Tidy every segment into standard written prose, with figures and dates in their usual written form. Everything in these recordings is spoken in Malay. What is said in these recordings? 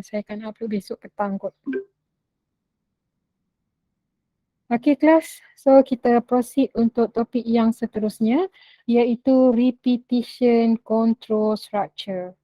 Saya akan upload besok petang kot. Okay kelas, so kita proceed untuk topik yang seterusnya iaitu repetition control structure.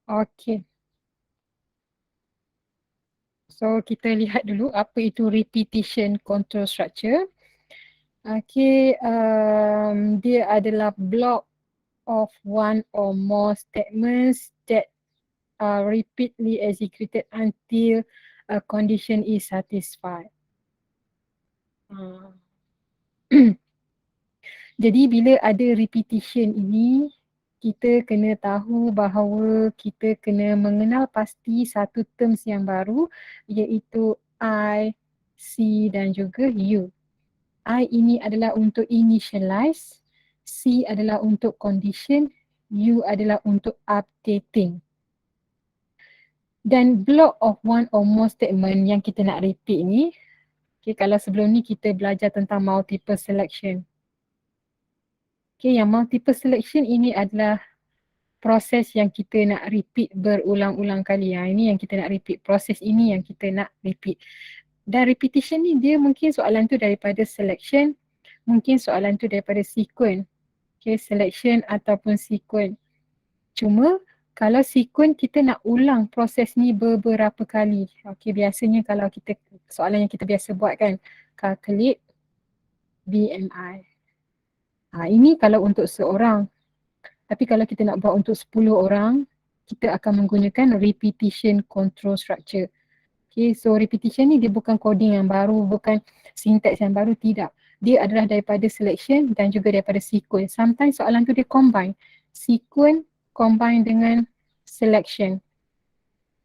Okay. So kita lihat dulu apa itu repetition control structure. Okay, dia adalah block of one or more statements that are repeatedly executed until a condition is satisfied. Jadi bila ada repetition ini, kita kena tahu bahawa kita kena mengenal pasti satu terms yang baru iaitu I, C dan juga U. I ini adalah untuk initialize, C adalah untuk condition, U adalah untuk updating. Dan block of one or more statement yang kita nak repeat ni, okay, kalau sebelum ni kita belajar tentang multiple selection. Okay, yang multiple selection ini adalah proses yang kita nak repeat berulang-ulang kali. Ini yang kita nak repeat. Proses ini yang kita nak repeat. Dan repetition ni dia mungkin soalan tu daripada selection, mungkin soalan tu daripada sequence. Okay, selection ataupun sequence. Cuma kalau sequence kita nak ulang proses ni beberapa kali. Okay, biasanya kalau kita, soalan yang kita biasa buat kan, calculate BMI. Ini kalau untuk seorang. Tapi kalau kita nak buat untuk 10 orang, kita akan menggunakan repetition control structure. Okay, so repetition ni dia bukan coding yang baru, bukan syntax yang baru, tidak. Dia adalah daripada selection dan juga daripada sequence. Sometimes soalan tu dia combine. Sequence combine dengan selection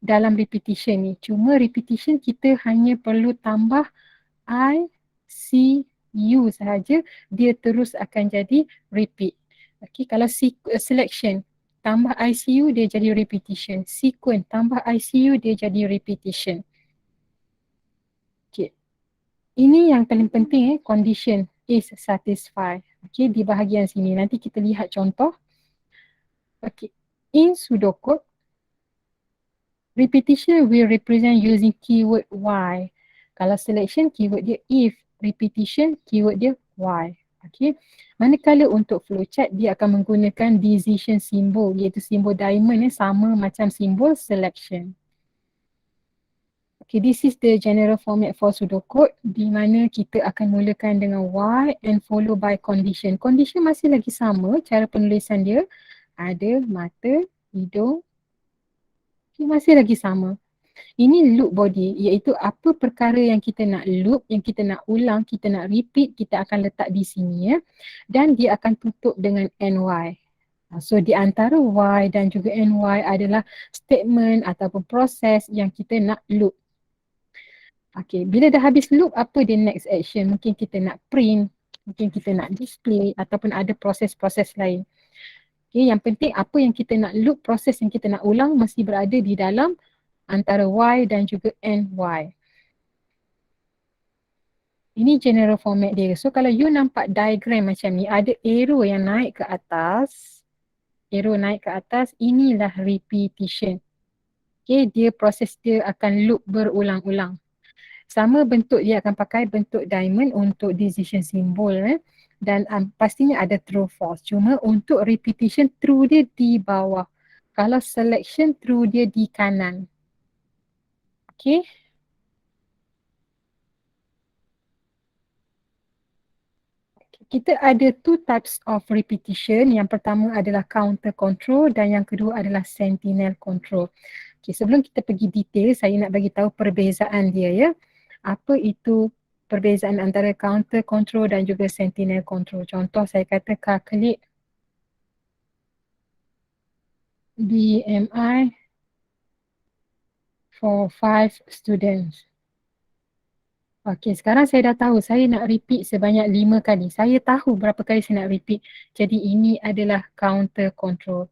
dalam repetition ni. Cuma repetition kita hanya perlu tambah I, C, U sahaja, dia terus akan jadi repeat. Okay, kalau selection tambah ICU dia jadi repetition. Sequence tambah ICU dia jadi repetition. Okay. Ini yang paling penting condition is satisfied. Okay, di bahagian sini. Nanti kita lihat contoh. Okay. In pseudocode, repetition will represent using keyword Y. Kalau selection, keyword dia if. Repetition, keyword dia Y. Okay. Manakala untuk flowchart, dia akan menggunakan decision symbol, iaitu simbol diamond sama macam simbol selection. Okay, this is the general format for pseudocode di mana kita akan mulakan dengan Y and follow by condition. Condition masih lagi sama, cara penulisan dia ada mata, hidung, okay, masih lagi sama. Ini loop body, iaitu apa perkara yang kita nak loop, yang kita nak ulang, kita nak repeat, kita akan letak di sini ya. Dan dia akan tutup dengan NY. So di antara Y dan juga NY adalah statement ataupun proses yang kita nak loop. Okay, bila dah habis loop, apa dia next action? Mungkin kita nak print, mungkin kita nak display ataupun ada proses-proses lain. Okay, yang penting apa yang kita nak loop, proses yang kita nak ulang mesti berada di dalam antara Y dan juga NY. Ini general format dia. So kalau you nampak diagram macam ni, ada arrow yang naik ke atas. Arrow naik ke atas, inilah repetition. Okay, dia proses dia akan loop berulang-ulang. Sama bentuk dia akan pakai bentuk diamond untuk decision symbol. Dan pastinya ada true false. Cuma untuk repetition, true dia di bawah. Kalau selection, true dia di kanan. Okay. Kita ada two types of repetition. Yang pertama adalah counter control dan yang kedua adalah sentinel control. Okay, sebelum kita pergi detail, saya nak bagi tahu perbezaan dia ya. Apa itu perbezaan antara counter control dan juga sentinel control. Contoh saya kata calculate BMI for 5 students. Okey, sekarang saya dah tahu saya nak repeat sebanyak 5 kali. Saya tahu berapa kali saya nak repeat. Jadi ini adalah counter control.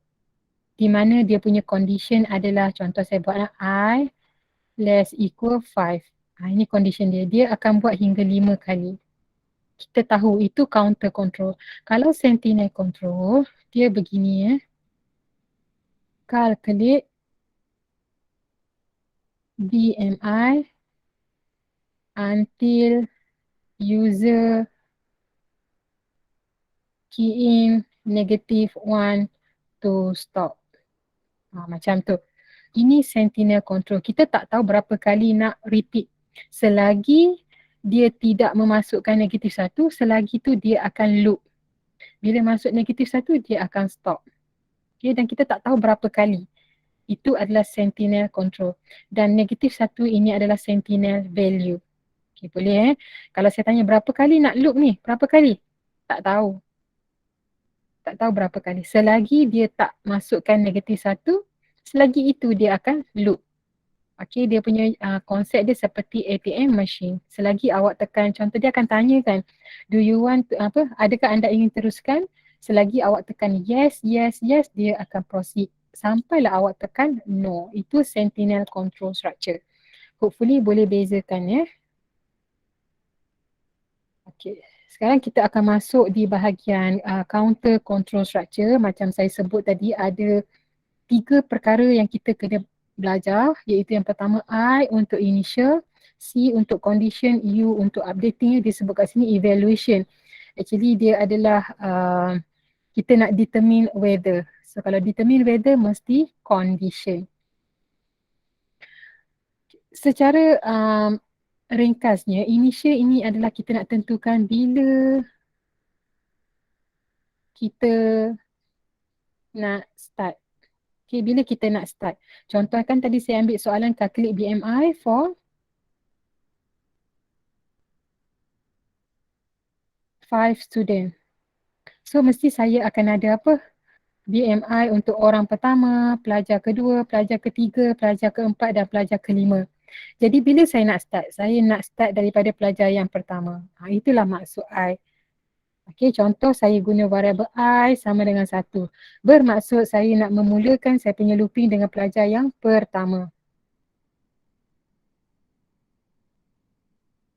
Di mana dia punya condition adalah, contoh saya buatlah I less equal 5. Ini condition dia. Dia akan buat hingga 5 kali. Kita tahu itu counter control. Kalau sentinel control, dia begini calculate BMI until user key in -1 to stop. Macam tu. Ini sentinel control. Kita tak tahu berapa kali nak repeat. Selagi dia tidak memasukkan -1, selagi tu dia akan loop. Bila masuk -1, dia akan stop. Okay, dan kita tak tahu berapa kali. Itu adalah sentinel control. Dan -1 ini adalah sentinel value. Okay, boleh Kalau saya tanya berapa kali nak loop ni? Berapa kali? Tak tahu. Tak tahu berapa kali. Selagi dia tak masukkan -1, selagi itu dia akan loop. Okay, dia punya konsep dia seperti ATM machine. Selagi awak tekan, contoh dia akan tanya kan, do you want to, adakah anda ingin teruskan? Selagi awak tekan yes, yes, yes, dia akan proceed. Sampailah awak tekan no. Itu sentinel control structure. Hopefully boleh bezakan. Okay. Sekarang kita akan masuk di bahagian counter control structure. Macam saya sebut tadi, ada 3 perkara yang kita kena belajar, iaitu yang pertama I untuk initial, C untuk condition, U untuk updating. Dia sebut kat sini evaluation. Actually dia adalah kita nak determine whether. So kalau determine whether mesti condition. Secara ringkasnya, initial ini adalah kita nak tentukan bila kita nak start. Okay, bila kita nak start. Contoh kan tadi saya ambil soalan calculate BMI for 5 student. So mesti saya akan ada apa? BMI untuk orang pertama, pelajar kedua, pelajar ketiga, pelajar keempat dan pelajar kelima. Jadi bila saya nak start? Saya nak start daripada pelajar yang pertama. Itulah maksud I. Okay, contoh saya guna variable I sama dengan 1. Bermaksud saya nak memulakan saya punya looping dengan pelajar yang pertama.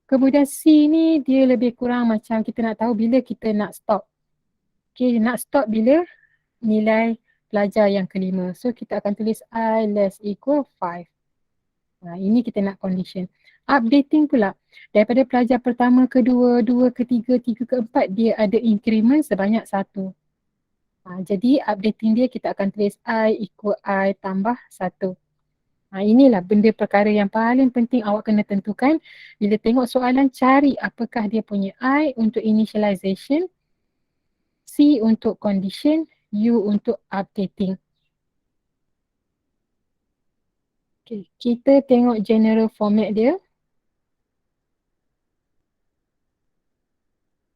Kemudian C ni dia lebih kurang macam kita nak tahu bila kita nak stop. Okay, nak stop bila nilai pelajar yang kelima. So kita akan tulis I less equal 5. Ini kita nak condition. Updating pula. Daripada pelajar pertama, kedua, dua, ketiga, tiga, keempat, dia ada increment sebanyak 1. Jadi updating dia kita akan tulis I equal I tambah 1. Inilah benda perkara yang paling penting awak kena tentukan. Bila tengok soalan, cari apakah dia punya I untuk initialization, C untuk condition, U untuk updating. Okay, kita tengok general format dia.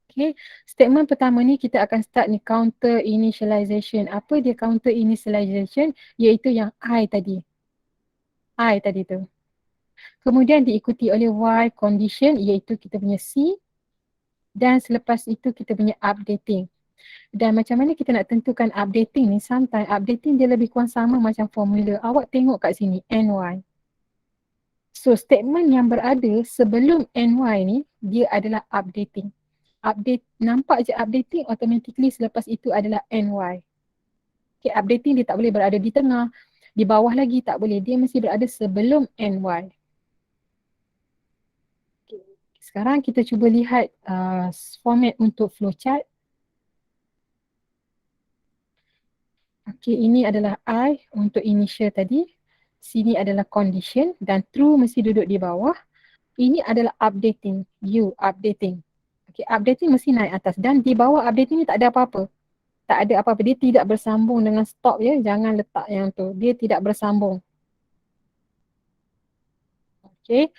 Okay, statement pertama ni kita akan start ni counter initialization. Apa dia counter initialization? Iaitu yang I tadi. I tadi tu. Kemudian diikuti oleh Y condition iaitu kita punya C. Dan selepas itu kita punya updating. Dan macam mana kita nak tentukan updating ni? Sometimes updating dia lebih kurang sama macam formula. Awak tengok kat sini NY. So statement yang berada sebelum NY ni dia adalah updating. Update, nampak je updating automatically selepas itu adalah NY. Okay, updating dia tak boleh berada di tengah. Di bawah lagi tak boleh. Dia mesti berada sebelum NY. Okay. Sekarang kita cuba lihat format untuk flowchart. Okay, ini adalah I untuk initial tadi. Sini adalah condition dan true mesti duduk di bawah. Ini adalah updating, U updating. Okay, updating mesti naik atas dan di bawah updating ni tak ada apa-apa. Tak ada apa-apa, dia tidak bersambung dengan stop ya. Jangan letak yang tu, dia tidak bersambung. Okay,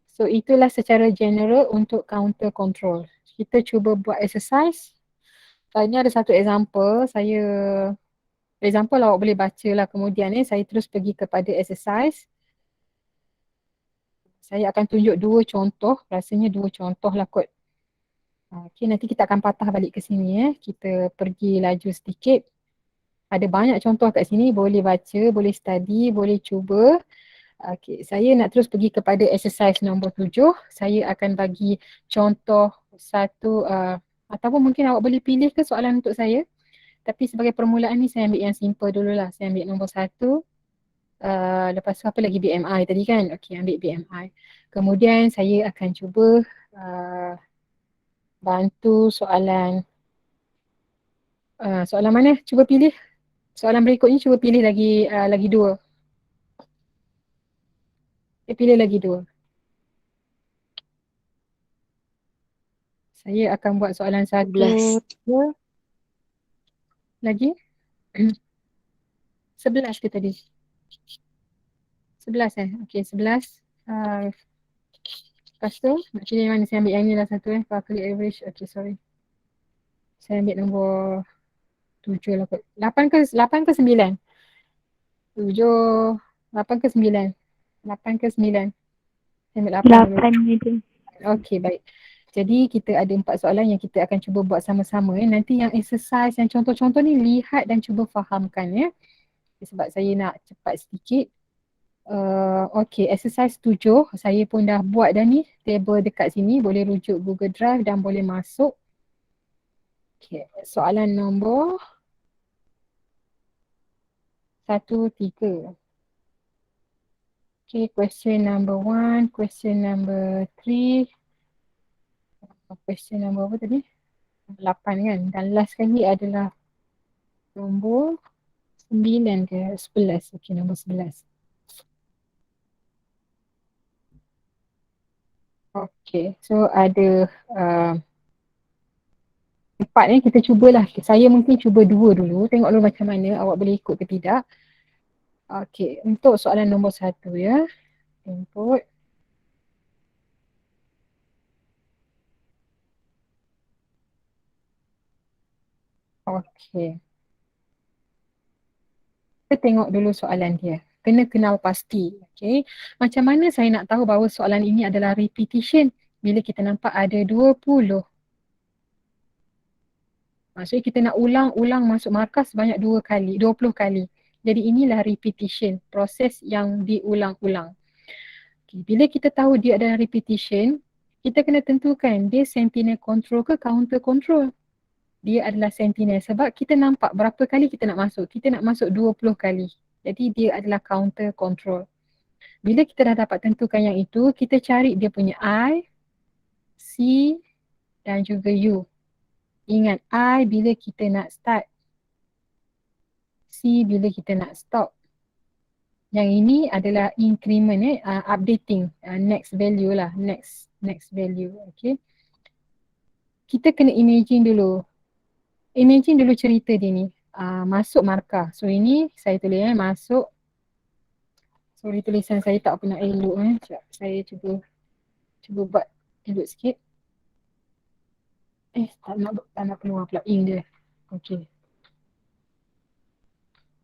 so itulah secara general untuk counter control. Kita cuba buat exercise. Ini ada satu example, example awak boleh baca lah kemudian saya terus pergi kepada exercise. saya akan tunjuk dua contoh, rasanya dua contoh lah kot. Okay, nanti kita akan patah balik ke sini Kita pergi laju sedikit. Ada banyak contoh kat sini, boleh baca, boleh study, boleh cuba. Okay, saya nak terus pergi kepada exercise nombor 7. Saya akan bagi contoh satu ataupun mungkin awak boleh pilih ke soalan untuk saya. Tapi sebagai permulaan ni saya ambil yang simple dululah. Saya ambil nombor 1. Lepas tu apa lagi BMI tadi kan? Okay, ambil BMI. Kemudian saya akan cuba bantu soalan. Soalan mana? Cuba pilih. Soalan berikutnya cuba pilih lagi dua. Pilih lagi dua. Saya akan buat soalan 1. 11. Lagi? 11 ke tadi? 11 Okey, 11. Lepas tu, nak pilih mana? Saya ambil yang ni lah satu calculate average. Okey, sorry. Saya ambil nombor 7 lah kot. 8 ke 9? 7, 8 ke 9? 8 ke 9? Saya ambil 8 dulu. 8 je. Okey, baik. Jadi kita ada 4 soalan yang kita akan cuba buat sama-sama Nanti yang exercise, yang contoh-contoh ni lihat dan cuba fahamkan Sebab saya nak cepat sedikit. Okay, exercise 7 saya pun dah buat dah ni. Table dekat sini, boleh rujuk Google Drive dan boleh masuk. Okay, soalan nombor 1-3. Okay, question number 1, question number 3. Question number apa tadi? 8 kan? Dan last kali adalah nombor 9 ke 11. Okay, nombor 11. Okay, so ada 4 kita cubalah. Saya mungkin cuba 2 dulu. Tengok dulu macam mana, awak boleh ikut ke tidak. Okay, untuk soalan nombor 1 input. Okay. Kita tengok dulu soalan dia. Kena kenal pasti. Okay. Macam mana saya nak tahu bahawa soalan ini adalah repetition? Bila kita nampak ada 20. Maksudnya kita nak ulang-ulang masuk markah sebanyak 2 kali, 20 kali. Jadi inilah repetition, proses yang diulang-ulang. Okay. Bila kita tahu dia adalah repetition, kita kena tentukan dia sentinel control ke counter control. Dia adalah sentinel sebab kita nampak berapa kali kita nak masuk. Kita nak masuk 20 kali. Jadi dia adalah counter control. Bila kita dah dapat tentukan yang itu, kita cari dia punya I, C dan juga U. Ingat I bila kita nak start. C bila kita nak stop. Yang ini adalah increment updating next value lah, next value. Okay. Kita kena imagine dulu. Imagine dulu cerita dia ni. Masuk markah. So ini saya tulis masuk. Sorry tulisan saya tak pernah elok Sekejap, saya cuba buat elok sikit. Tak nak keluar pula ink dia. Okey.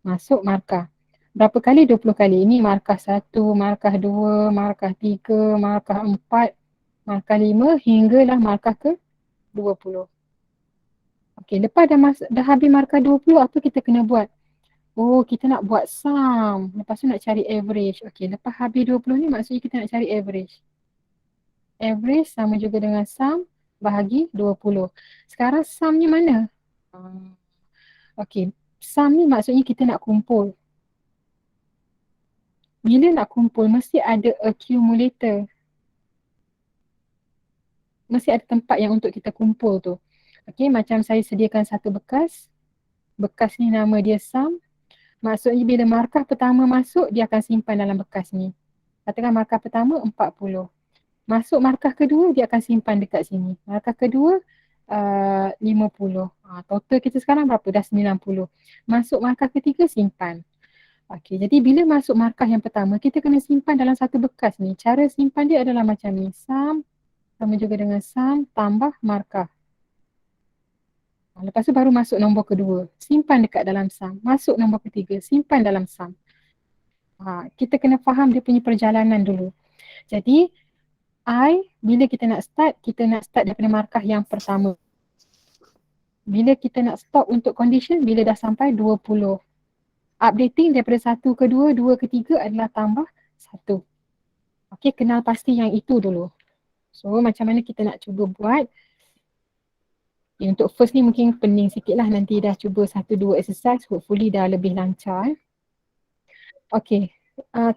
Masuk markah. Berapa kali? 20 kali. Ini markah 1, markah 2, markah 3, markah 4, markah 5 hinggalah markah ke 20. Okey, lepas dah habis markah 20, apa kita kena buat? Oh, kita nak buat sum. Lepas tu nak cari average. Okey, lepas habis 20 ni maksudnya kita nak cari average. Average sama juga dengan sum bahagi 20. Sekarang sumnya mana? Okey, sum ni maksudnya kita nak kumpul. Bila nak kumpul, mesti ada accumulator. Mesti ada tempat yang untuk kita kumpul tu. Okey, macam saya sediakan satu bekas. Bekas ni nama dia sum. Maksudnya bila markah pertama masuk, dia akan simpan dalam bekas ni. Katakan markah pertama 40. Masuk markah kedua, dia akan simpan dekat sini. Markah kedua 50. Total kita sekarang berapa? Dah 90. Masuk markah ketiga, simpan. Okey, jadi bila masuk markah yang pertama, kita kena simpan dalam satu bekas ni. Cara simpan dia adalah macam ni. Sum sama juga dengan sum tambah markah. Lepas tu baru masuk nombor kedua. Simpan dekat dalam sum. Masuk nombor ketiga. Simpan dalam sum. Kita kena faham dia punya perjalanan dulu. Jadi I, bila kita nak start daripada markah yang pertama. Bila kita nak stop untuk condition, bila dah sampai 20. Updating daripada 1 ke 2, 2 ke 3 adalah tambah 1. Okey, kenal pasti yang itu dulu. So, macam mana kita nak cuba buat. Untuk first ni mungkin pening sikit lah. Nanti dah cuba 1-2 exercise, hopefully dah lebih lancar. Okey,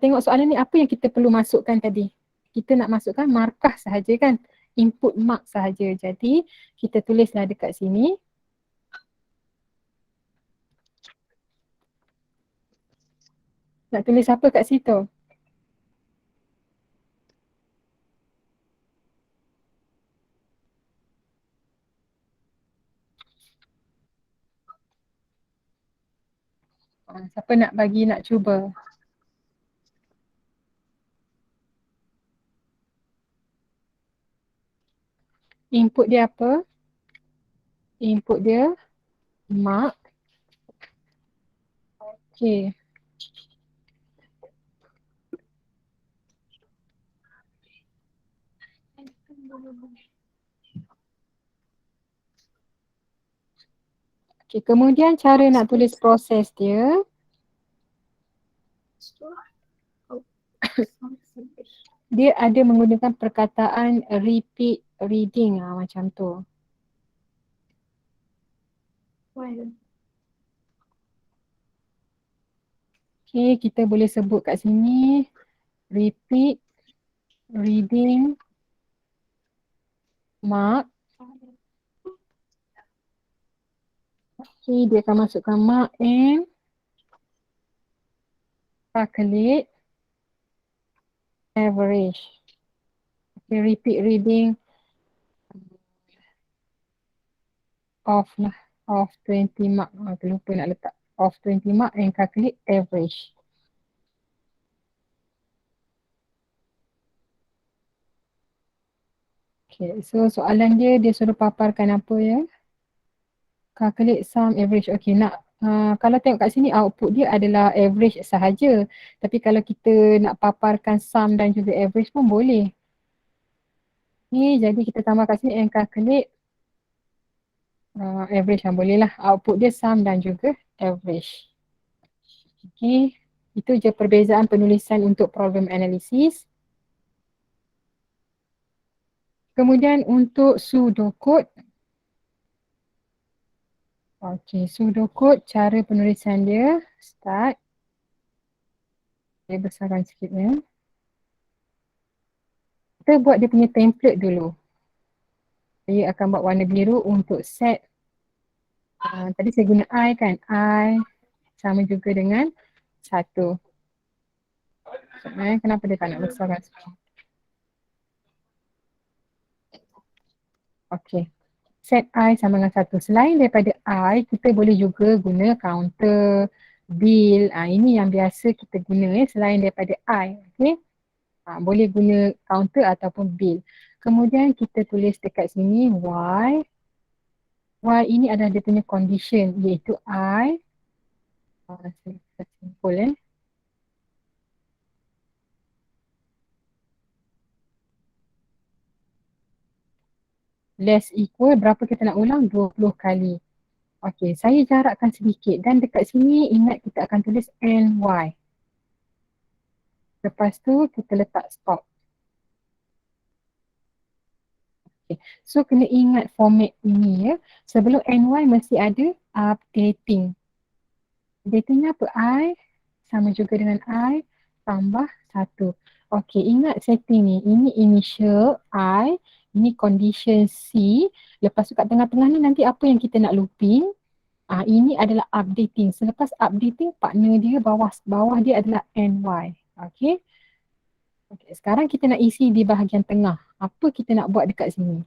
tengok soalan ni apa yang kita perlu masukkan tadi. Kita nak masukkan markah sahaja kan. Input mark sahaja. Jadi, kita tulislah dekat sini. Nak tulis apa kat situ? Siapa nak cuba? Input dia apa? Input dia mark. Okay. Okay, kemudian cara nak tulis proses dia. Dia ada menggunakan perkataan repeat reading macam tu. Okay, kita boleh sebut kat sini repeat reading mark. Okay, dia akan masukkan mark and calculate average. Okay, repeat reading of 20 mark. Terlupa nak letak of 20 mark and calculate average. Okay, so soalan dia suruh paparkan apa ya? Calculate sum average. Okay, kalau tengok kat sini output dia adalah average sahaja. Tapi kalau kita nak paparkan sum dan juga average pun boleh. Ni jadi kita tambah kat sini and calculate average yang boleh lah. Output dia sum dan juga average. Okay, itu je perbezaan penulisan untuk problem analysis. Kemudian untuk pseudocode. Okay, pseudocode cara penulisan dia. Start. Saya besarkan sikit ya. Kita buat dia punya template dulu. Saya akan buat warna biru untuk set. Tadi saya guna I kan. I sama juga dengan 1. Kenapa dia tak nak besarkan sekarang? Okay. Set I sama dengan 1. Selain daripada I, kita boleh juga guna counter, bill. Ini yang biasa kita guna selain daripada I. Okay. Boleh guna counter ataupun bill. Kemudian kita tulis dekat sini Y. Y ini adalah dia punya condition iaitu I. Saya simpul less equal, berapa kita nak ulang? 20 kali. Okey, saya jarakkan sedikit dan dekat sini ingat kita akan tulis NY. Lepas tu kita letak stop. Okay. So kena ingat format ini ya. Sebelum NY mesti ada updating. Updatingnya apa? I sama juga dengan I tambah 1. Okey, ingat setting ni. Ini initial I, ini condition C. Lepas tu kat tengah-tengah ni nanti apa yang kita nak looping. Ini adalah updating. Selepas updating, partner dia bawah dia adalah NY. Okey. Okay, sekarang kita nak isi di bahagian tengah. Apa kita nak buat dekat sini?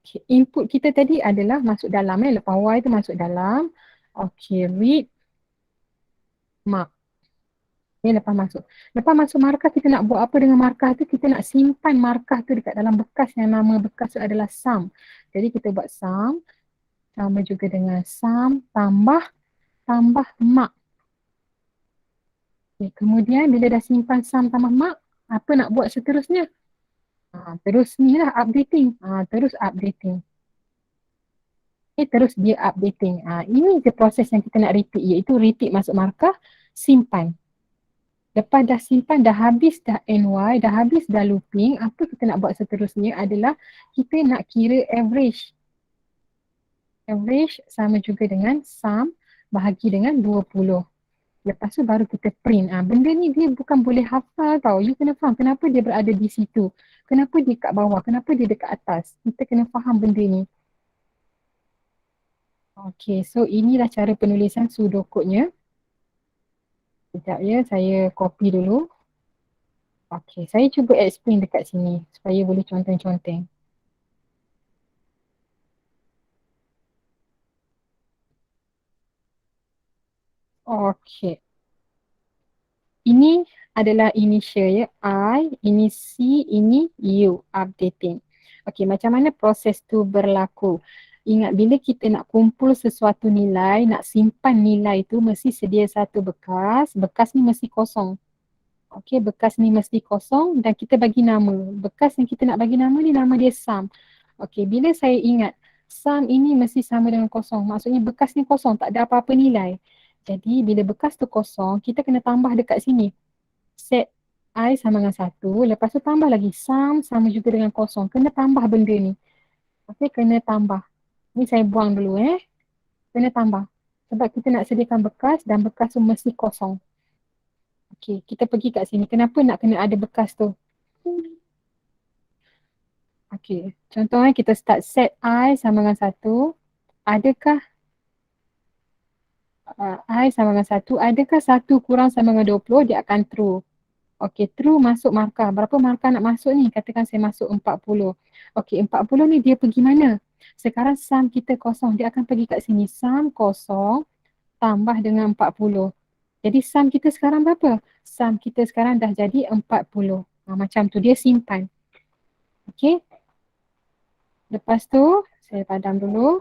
Okay, input kita tadi adalah masuk dalam. Lepas Y tu masuk dalam. Okay, read mark. Okay, lepas masuk. Lepas masuk markah, kita nak buat apa dengan markah tu? Kita nak simpan markah tu dekat dalam bekas yang nama bekas tu adalah sum. Jadi kita buat sum. Sama juga dengan sum tambah mark. Okay, kemudian bila dah simpan sum tambah mak, apa nak buat seterusnya? Terus ni lah updating. Terus updating. Okay, terus dia updating. Ini je proses yang kita nak repeat, iaitu repeat masuk markah, simpan. Lepas dah simpan, dah habis dah NY, dah habis dah looping, apa kita nak buat seterusnya adalah kita nak kira average. Average sama juga dengan sum bahagi dengan 20. Lepas tu baru kita print. Benda ni dia bukan boleh hafal tau. You kena faham kenapa dia berada di situ. Kenapa dia kat bawah, kenapa dia dekat atas. Kita kena faham benda ni. Okay, so inilah cara penulisan pseudocode-nya. Sekejap ya, saya copy dulu. Okay, saya cuba explain dekat sini supaya boleh conteng-conteng. Okay, ini adalah initial ya. I, ini C, ini U, updating. Okay, macam mana proses tu berlaku? Ingat bila kita nak kumpul sesuatu nilai, nak simpan nilai tu mesti sedia satu bekas. Bekas ni mesti kosong. Okay, bekas ni mesti kosong dan kita bagi nama. Bekas yang kita nak bagi nama ni nama dia sum. Okay, bila saya ingat sum ini mesti sama dengan kosong. Maksudnya bekas ni kosong, tak ada apa-apa nilai. Jadi bila bekas tu kosong, kita kena tambah dekat sini. Set I sama dengan 1, lepas tu tambah lagi sum sama juga dengan kosong. Kena tambah benda ni. Okay, kena tambah. Ni saya buang dulu Kena tambah. Sebab kita nak sediakan bekas dan bekas tu mesti kosong. Okay, kita pergi kat sini. Kenapa nak kena ada bekas tu? Okay, contohnya kita start set I sama dengan 1. Adakah I sama dengan 1, adakah 1 kurang sama dengan 20? Dia akan true. Okay, true masuk markah. Berapa markah nak masuk ni? Katakan saya masuk 40. Okay, 40 ni dia pergi mana? Sekarang sum kita kosong. Dia akan pergi kat sini. Sum kosong tambah dengan 40. Jadi sum kita sekarang berapa? Sum kita sekarang dah jadi 40. Macam tu dia simpan. Okay. Lepas tu saya padam dulu.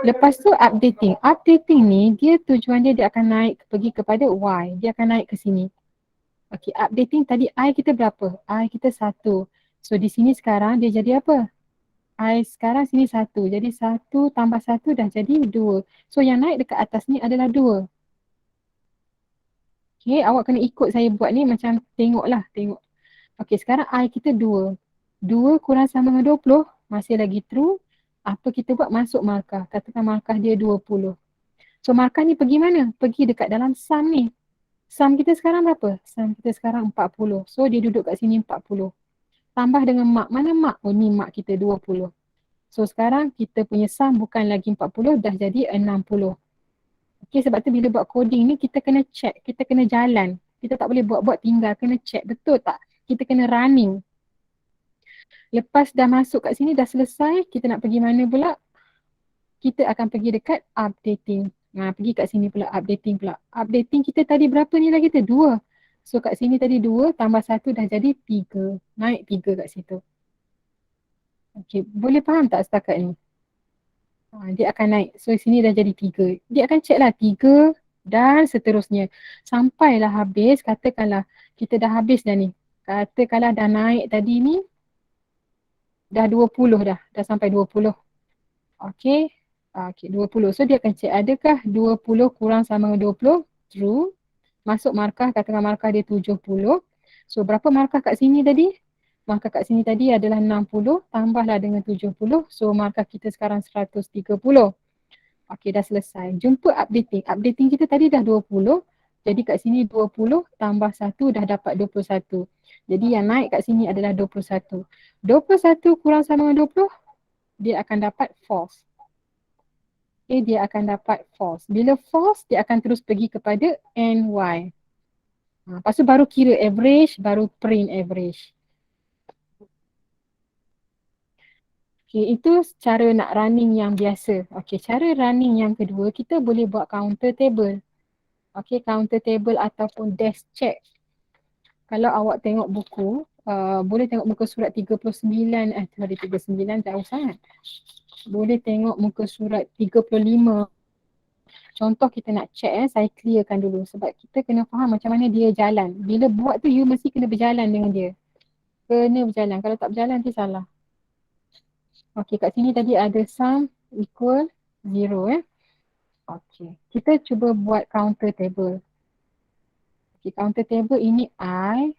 Lepas tu updating. Updating ni dia tujuan dia akan naik pergi kepada Y. Dia akan naik ke sini. Okay, updating tadi I kita berapa? I kita 1. So di sini sekarang dia jadi apa? I sekarang sini 1. Jadi 1 tambah 1 dah jadi 2. So yang naik dekat atas ni adalah 2. Okay, awak kena ikut saya buat ni macam tengoklah. Tengok. Okay, sekarang I kita 2. 2 kurang sama dengan 20. Masih lagi true. Apa kita buat? Masuk markah. Katakan markah dia 20. So markah ni pergi mana? Pergi dekat dalam sum ni. Sum kita sekarang berapa? Sum kita sekarang 40. So dia duduk kat sini 40. Tambah dengan mak. Mana mak? Oh ni mak kita 20. So sekarang kita punya sum bukan lagi 40, dah jadi 60. Okay, sebab tu bila buat coding ni kita kena check. Kita kena jalan. Kita tak boleh buat-buat tinggal. Kena check. Betul tak? Kita kena running. Lepas dah masuk kat sini, dah selesai. Kita nak pergi mana pula? Kita akan pergi dekat updating. Pergi kat sini pula, updating pula. Updating kita tadi berapa nilai kita? 2. So kat sini tadi 2 tambah 1 dah jadi 3. Naik 3 kat situ. Okay, boleh faham tak setakat ni? Dia akan naik. So sini dah jadi 3. Dia akan check lah 3 dan seterusnya. Sampailah habis, katakanlah kita dah habis dah ni. Katakanlah dah naik tadi ni, dah 20 dah. Dah sampai 20. Okay. Okay, 20. So dia akan check adakah 20 kurang sama dengan 20? True. Masuk markah, katakan markah dia 70. So berapa markah kat sini tadi? Markah kat sini tadi adalah 60. Tambahlah dengan 70. So markah kita sekarang 130. Okay, dah selesai. Jumpa updating. Updating kita tadi dah 20. Jadi kat sini 20 tambah 1 dah dapat 21. Jadi yang naik kat sini adalah 21. 21 kurang sama dengan 20, dia akan dapat false. Okay, dia akan dapat false. Bila false, dia akan terus pergi kepada NY. Lepas tu baru kira average, baru print average. Okay, itu cara nak running yang biasa. Okay, cara running yang kedua, kita boleh buat counter table. Okay, counter table ataupun dash check. Kalau awak tengok buku, boleh tengok muka surat 39, sorry 39 jauh sangat. Boleh tengok muka surat 35 Contoh kita nak check saya clearkan dulu sebab kita kena faham macam mana dia jalan. Bila buat tu you mesti kena berjalan dengan dia. Kena berjalan. Kalau tak berjalan nanti salah. Okey, kat sini tadi ada sum equal 0 Okey. Kita cuba buat counter table. Okey, counter table ini I.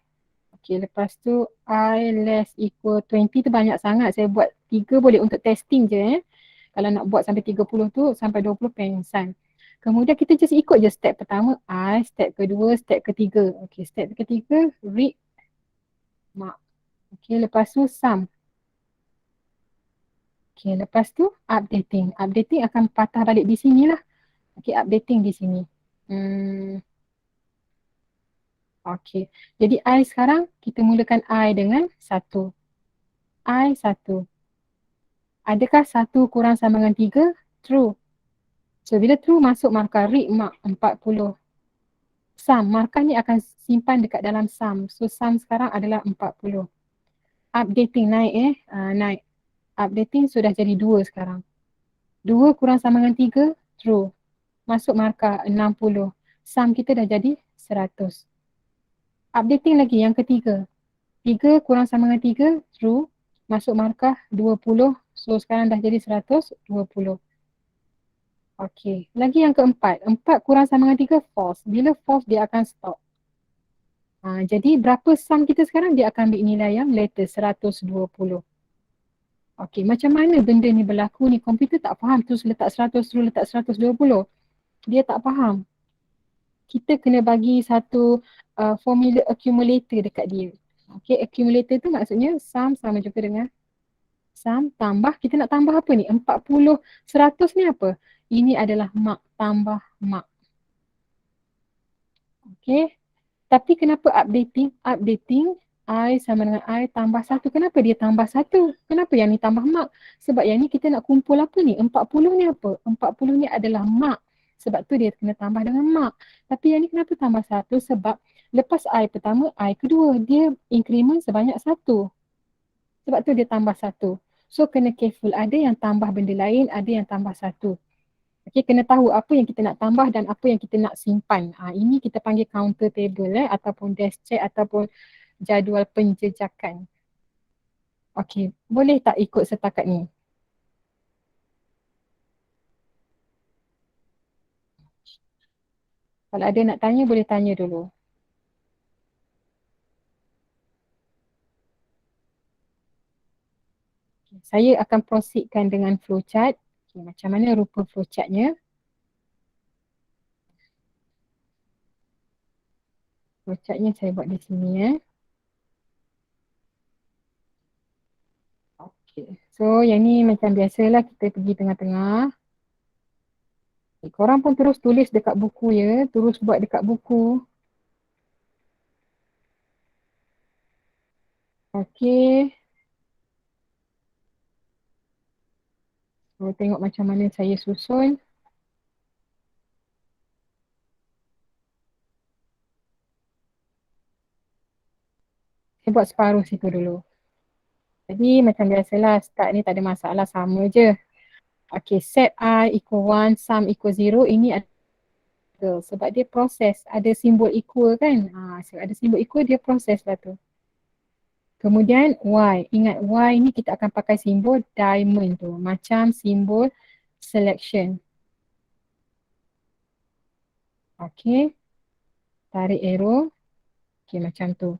Okey, lepas tu I less equal 20 tu banyak sangat. Saya buat 3 boleh untuk testing je Kalau nak buat sampai 30 tu sampai 20 pengsan. Kemudian kita just ikut je step pertama I, step kedua, step ketiga. Okey, step ketiga read mark. Okey, lepas tu sum. Okey, lepas tu updating. Updating akan patah balik di sini lah. Okey, updating di sini. Okey. Jadi I sekarang kita mulakan I dengan 1. I 1. Adakah 1 kurang sama dengan 3? True. So bila true masuk markah read mark 40. Sum, markah ni akan simpan dekat dalam sum. So sum sekarang adalah 40. Updating naik naik. Updating sudah jadi 2 sekarang. 2 kurang sama dengan 3? True. Masuk markah 60. Sum kita dah jadi 100. Updating lagi yang ketiga. 3 kurang sama dengan 3, true. Masuk markah 20. So sekarang dah jadi 120. Okey. Lagi yang keempat. 4 kurang sama dengan 3, false. Bila false dia akan stop. Jadi berapa sum kita sekarang? Dia akan ambil nilai yang later 120. Okey, macam mana benda ni berlaku ni? Komputer tak faham terus letak 100, terus letak 120. Dia tak faham. Kita kena bagi satu formula accumulator dekat dia. Okey, accumulator tu maksudnya sum sama juga dengan sum tambah, kita nak tambah apa ni? 40, 100 ni apa? Ini adalah mark, tambah mark. Okey. Tapi kenapa updating? Updating I sama dengan I tambah 1. Kenapa dia tambah 1? Kenapa yang ni tambah mark? Sebab yang ni kita nak kumpul apa ni? 40 ni apa? 40 ni adalah mark. Sebab tu dia kena tambah dengan mark. Tapi yang ni kenapa tambah 1? Sebab lepas I pertama, I kedua. Dia increment sebanyak 1. Sebab tu dia tambah 1. So kena careful. Ada yang tambah benda lain, ada yang tambah 1. Okay, kena tahu apa yang kita nak tambah dan apa yang kita nak simpan. Ini kita panggil counter table ataupun dash check ataupun jadual penjejakan. Okey, boleh tak ikut setakat ni? Kalau ada nak tanya, boleh tanya dulu. Okay, saya akan proceedkan dengan flowchart. Okay, macam mana rupa flowchartnya? Flowchartnya saya buat di sini Okay. So yang ni macam biasalah kita pergi tengah-tengah. Okay, korang pun terus tulis dekat buku ya. Terus buat dekat buku. Okay. So tengok macam mana saya susun. Saya buat separuh situ dulu. Jadi macam biasalah start ni tak ada masalah, sama je. Okay, set I equal 1, sum equal 0. Ini ada sebab dia proses. Ada simbol equal kan. Sebab ada simbol equal dia proses lah tu. Kemudian Y. Ingat Y ni kita akan pakai simbol diamond tu. Macam simbol selection. Okay. Tarik arrow. Okay, macam tu.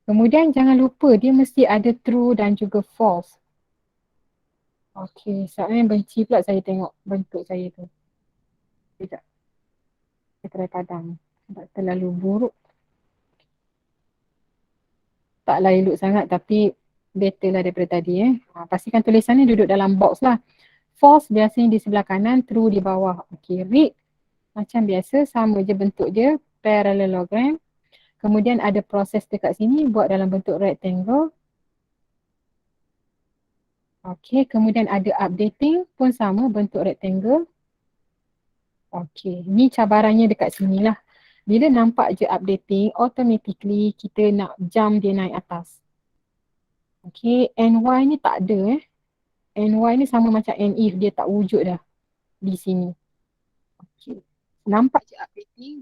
Kemudian jangan lupa dia mesti ada true dan juga false. Okay, soalnya benci pula saya tengok bentuk saya tu. Sekejap. Saya try padam. Sebab terlalu buruk. Taklah elok sangat tapi better lah daripada tadi pastikan tulisan ni duduk dalam box lah. False biasanya di sebelah kanan, true di bawah. Okay, read. Macam biasa, sama je bentuk dia. Parallelogram. Kemudian ada proses dekat sini buat dalam bentuk rectangle. Okay, kemudian ada updating pun sama bentuk rectangle. Okay, ni cabarannya dekat sini lah. Bila nampak je updating, automatically kita nak jump dia naik atas. Okay, NY ni tak ada NY ni sama macam NIF, dia tak wujud dah di sini. Okay. Nampak je update ni.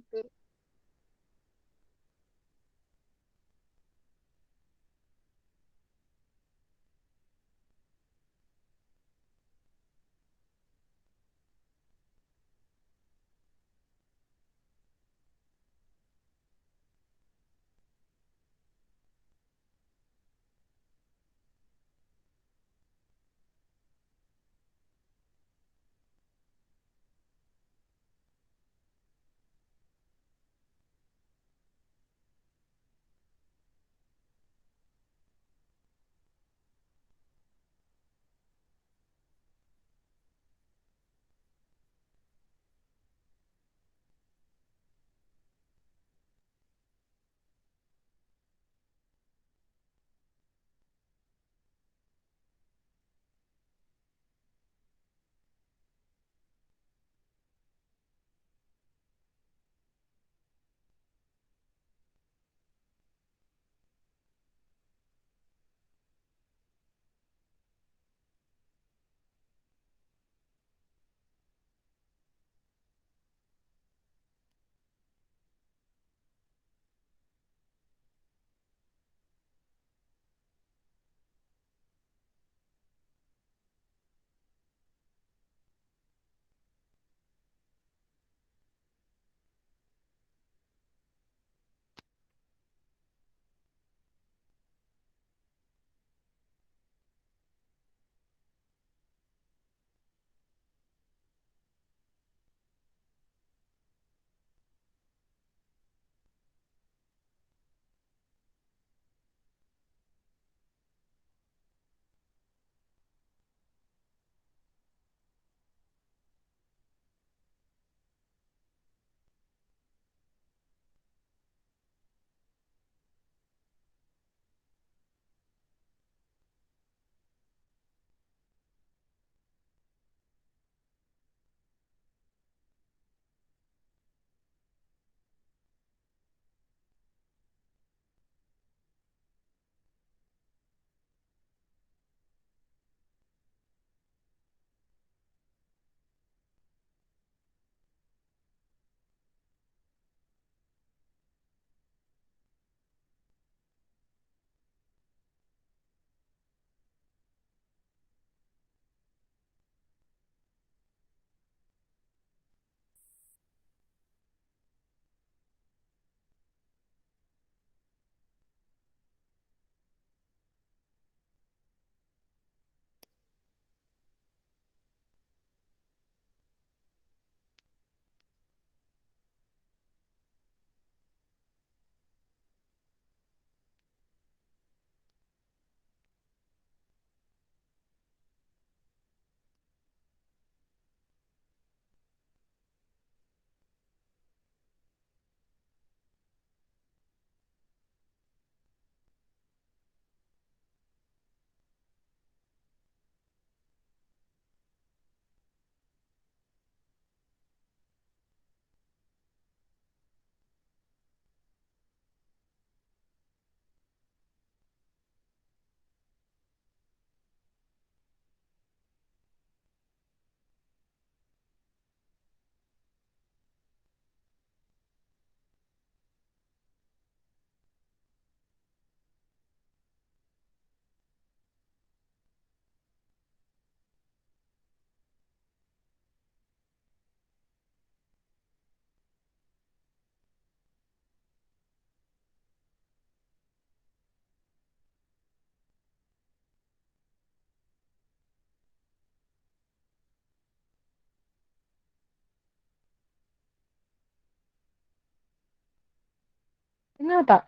Dengar tak?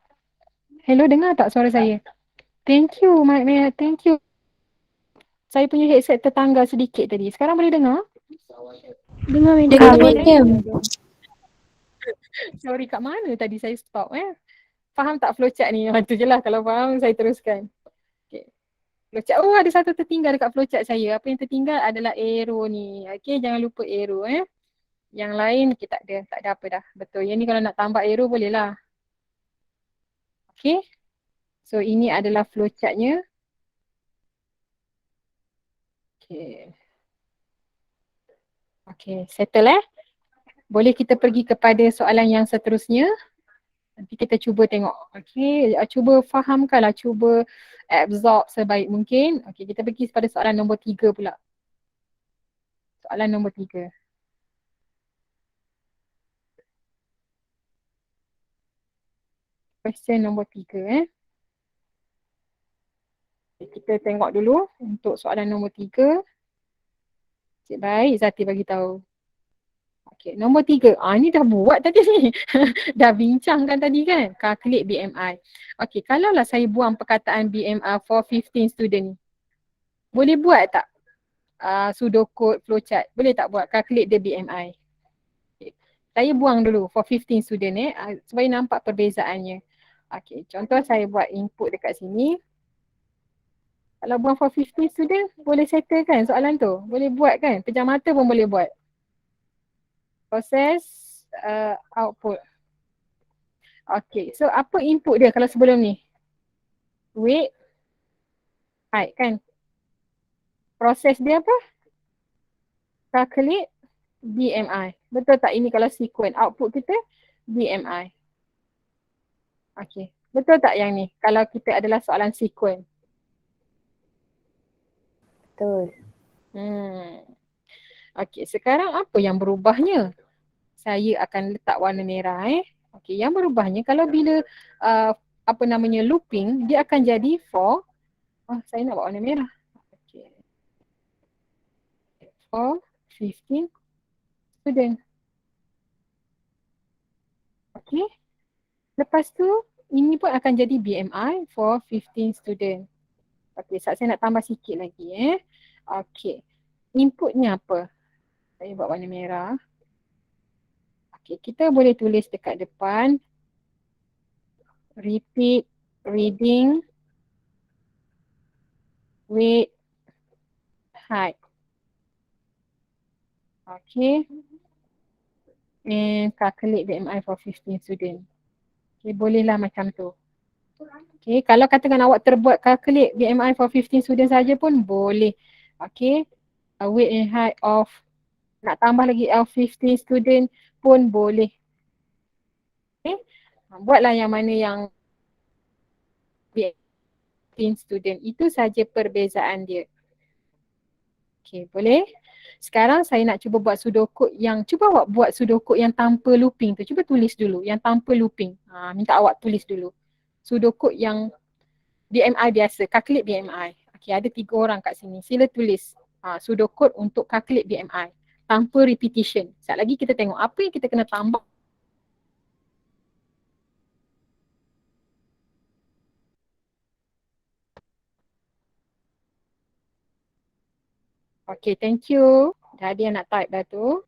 Hello, dengar tak suara saya? Thank you, Maya. Thank you. Saya punya headset tertanggal sedikit tadi. Sekarang boleh dengar? Dengar Dengar madam. madam. Sorry, kat mana tadi saya stop Faham tak flowchart ni? Itu je lah. Kalau faham, saya teruskan. Okay. Flowchart. Oh, ada satu tertinggal dekat flowchart saya. Apa yang tertinggal adalah arrow ni. Okay, jangan lupa arrow Yang lain kita tak ada. Tak ada apa dah. Betul. Yang ni kalau nak tambah arrow boleh lah. Okay. So, ini adalah flowchartnya. Okay. Okay, settle Boleh kita pergi kepada soalan yang seterusnya. Nanti kita cuba tengok. Okey, cuba fahamkanlah, cuba absorb sebaik mungkin. Okey, kita pergi pada soalan nombor 3 pula. Soalan nombor 3. Question nombor 3 Kita tengok dulu untuk soalan nombor 3. Cik baik, Zati bagi tahu. Okey, nombor 3. Ni dah buat tadi ni. Dah bincangkan tadi kan? Calculate BMI. Okey, kalaulah saya buang perkataan BMI for 15 student ni. Boleh buat tak? Pseudocode, flowchart. Boleh tak buat calculate the BMI? Okay. Saya buang dulu for 15 student supaya nampak perbezaannya. Okey, contoh saya buat input dekat sini. Kalau buang for 15 student, boleh settle kan soalan tu? Boleh buat kan? Pejam mata pun boleh buat. Proses output. Okay, so apa input dia kalau sebelum ni? Weight, height kan? Proses dia apa? Calculate BMI. Betul tak ini kalau sequence output kita BMI? Okay, betul tak yang ni kalau kita adalah soalan sequence? Betul. Okay, sekarang apa yang berubahnya? Saya akan letak warna merah Okay, yang berubahnya kalau bila apa namanya looping, dia akan jadi for saya nak buat warna merah. Okay. For 15 student. Okay. Lepas tu, ini pun akan jadi BMI for 15 student. Okay, saya nak tambah sikit lagi Okay. Inputnya apa? Saya buat warna merah. Okay, kita boleh tulis dekat depan. Repeat, reading, weight, height. Okay. And calculate BMI for 15 student. Okay, bolehlah macam tu. Okay, kalau katakan awak terbuat calculate BMI for 15 student saja pun boleh. Okay, weight and height of, nak tambah lagi of 15 student pun boleh. Okay, buatlah yang mana yang 15 student. Itu saja perbezaan dia. Okay, boleh? Sekarang saya nak cuba buat pseudocode yang, cuba awak buat pseudocode yang tanpa looping tu. Cuba tulis dulu yang tanpa looping. Minta awak tulis dulu. Pseudocode yang BMI biasa, calculate BMI. Okay, ada 3 orang kat sini. Sila tulis pseudocode untuk calculate BMI. Tanpa repetition. Sekejap lagi kita tengok apa yang kita kena tambah. Okay, thank you. Dah ada yang nak type dah tu.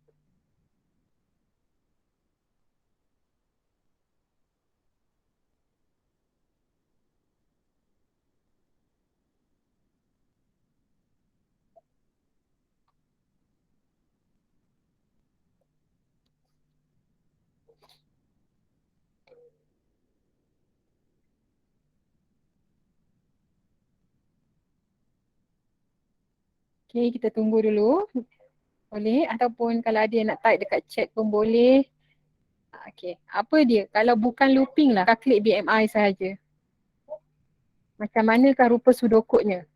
Okay, kita tunggu dulu. Boleh, ataupun kalau ada yang nak type dekat chat pun boleh. Okay, apa dia? Kalau bukan looping lah, calculate BMI sahaja. Macam manakah rupa pseudocode-nya?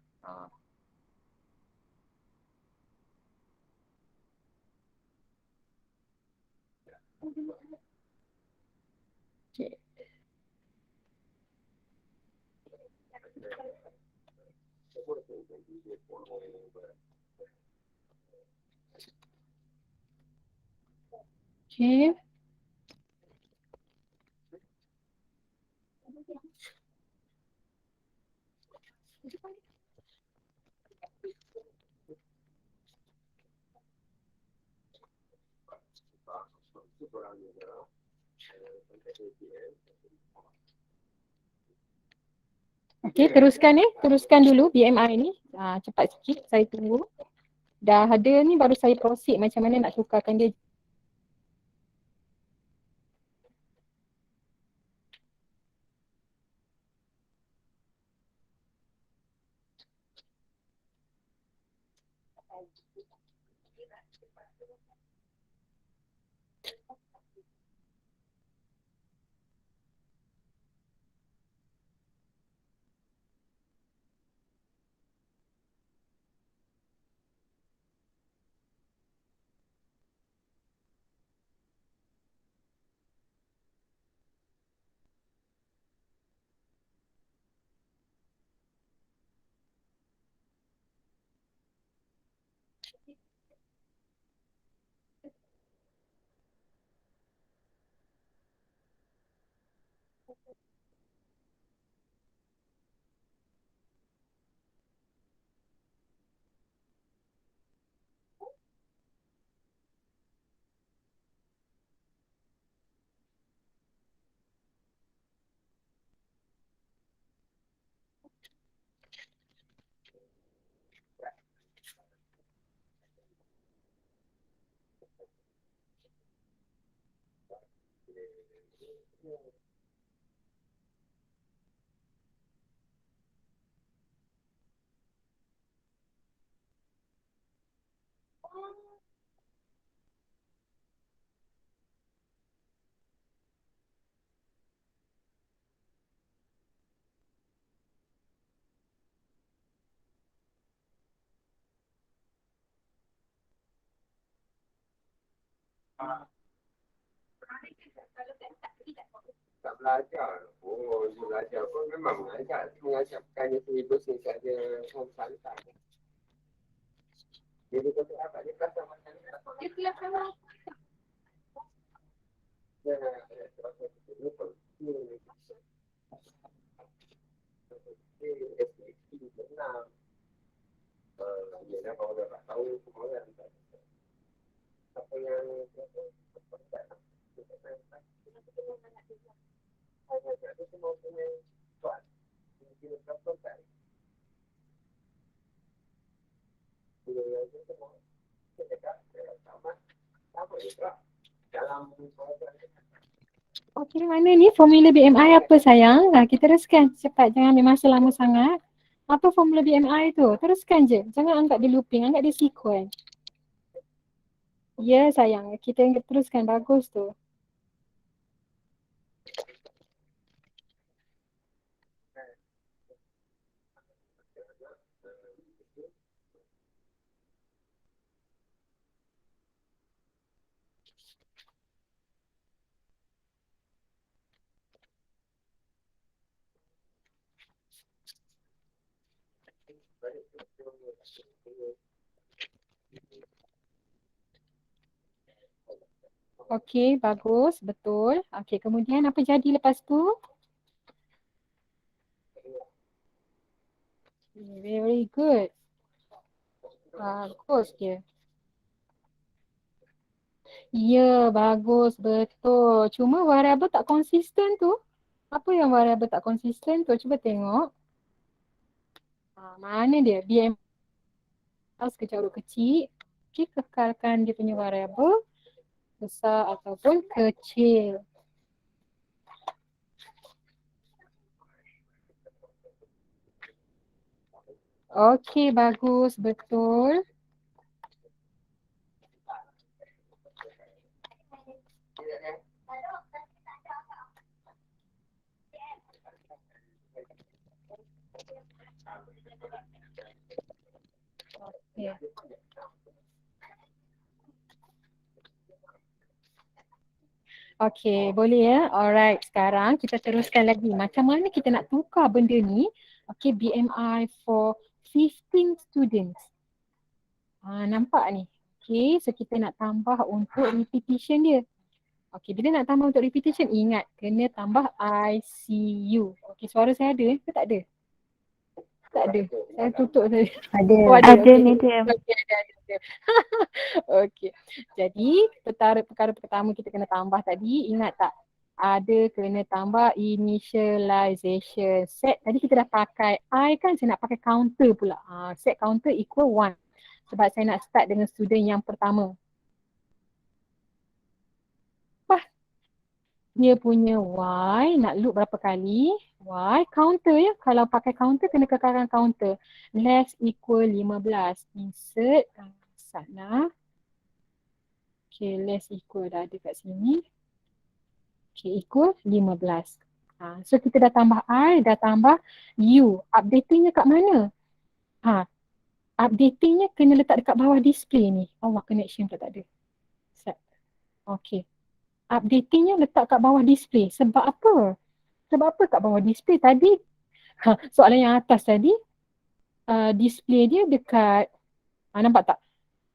Okay. Okay. Okay, teruskan teruskan dulu BMI ni. Cepat sikit, saya tunggu. Dah ada ni baru saya proceed macam mana nak tukarkan dia. Tak belajar. Oh, dia belajar pun memang mengajar bukannya silibus ni saja santai. Dia betul apa dia kelas macam ni. Dia kelas sama. Dia kalau dah tak tahu semua kan. Apa yang itu semua punya tuan. Dia tak Okey, mana ni formula BMI apa sayang? Kita teruskan cepat, jangan ambil masa lama sangat. Apa formula BMI tu? Teruskan je. Jangan angkat dia looping, angkat dia sequence. Ya sayang, kita teruskan, bagus tu. Okey, bagus, betul. Okey, kemudian apa jadi lepas tu? Very good. Bagus dia. Ya, bagus, betul. Cuma variable tak konsisten tu. Apa yang variable tak konsisten tu? Cuba tengok. Mana dia? BMI sekejap urut kecil. Okey, kekalkan dia punya variable. Besar ataupun kecil. Okey, bagus, betul. Okay. Okey, boleh ya. Alright, sekarang kita teruskan lagi. Macam mana kita nak tukar benda ni? Okey, BMI for 15 students. Nampak ni. Okey, so kita nak tambah untuk repetition dia. Okey, bila nak tambah untuk repetition, ingat kena tambah ICU. Okey, suara saya ada ke tak ada? Tak ada. Saya tutup saja. Ada, Oh, ada okay. medium. Okey, ada. Okey. Jadi, perkara pertama kita kena tambah tadi, ingat tak? Ada kena tambah initialization. Set tadi kita dah pakai I kan, saya nak pakai counter pula. Set counter equal 1. Sebab saya nak start dengan student yang pertama. Dia punya Y nak loop berapa kali? Y counter ya. Kalau pakai counter kena kekalkan counter. Less equal 15. Insert sana. Okay, less equal dah ada kat sini. Okay, equal 15. So kita dah tambah I, dah tambah U. Updatingnya kat mana? Updatingnya kena letak dekat bawah display ni. Allah, connection pula tak ada. Set. Okay. Updatingnya letak kat bawah display. Sebab apa? Sebab apa kat bawah display tadi? Soalan yang atas tadi, display dia dekat, nampak tak?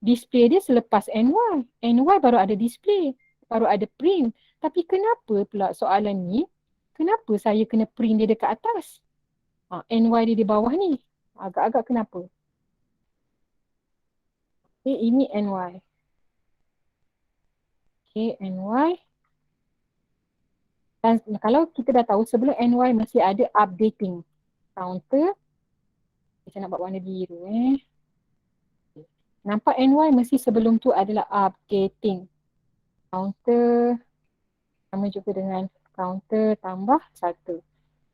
Display dia selepas NY. NY baru ada display, baru ada print. Tapi kenapa pula soalan ni, kenapa saya kena print dia dekat atas? NY dia di bawah ni. Agak-agak kenapa? Okay, ini NY. Okay, NY. Dan kalau kita dah tahu sebelum NY mesti ada updating. Counter. Saya nak buat warna biru Nampak NY mesti sebelum tu adalah updating. Counter sama juga dengan counter tambah 1.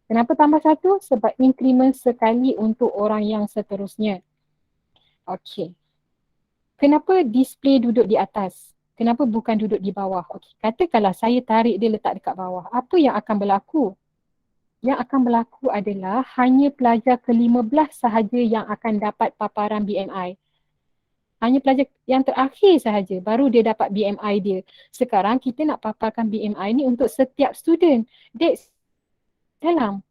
Kenapa tambah 1? Sebab increment sekali untuk orang yang seterusnya. Okey. Kenapa display duduk di atas? Kenapa bukan duduk di bawah? Okey, katakanlah saya tarik dia letak dekat bawah. Apa yang akan berlaku? Yang akan berlaku adalah hanya pelajar ke-15 sahaja yang akan dapat paparan BMI. Hanya pelajar yang terakhir sahaja baru dia dapat BMI dia. Sekarang kita nak paparkan BMI ni untuk setiap student. That's dalam.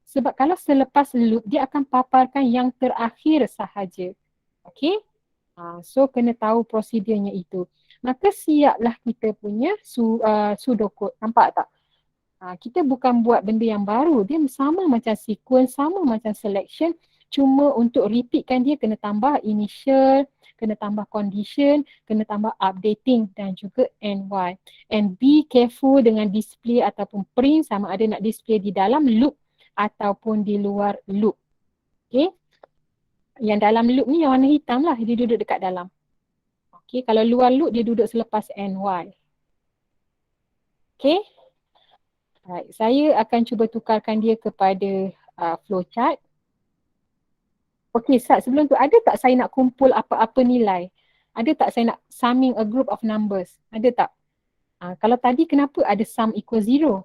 Sebab kalau selepas loop dia akan paparkan yang terakhir sahaja. Okey? So kena tahu prosedurnya itu. Maka siaplah kita punya pseudocode. Nampak tak? Kita bukan buat benda yang baru. Dia sama macam sequence, sama macam selection. Cuma untuk repeatkan dia kena tambah initial, kena tambah condition, kena tambah updating dan juga NY. And be careful dengan display ataupun print sama ada nak display di dalam loop ataupun di luar loop. Okay. Yang dalam loop ni yang warna hitam lah, dia duduk dekat dalam. Okay, kalau luar loop dia duduk selepas NY. Okay. Right. Saya akan cuba tukarkan dia kepada flowchart. Okay, Sat, sebelum tu ada tak saya nak kumpul apa-apa nilai? Ada tak saya nak summing a group of numbers? Ada tak? Kalau tadi kenapa ada sum equal 0?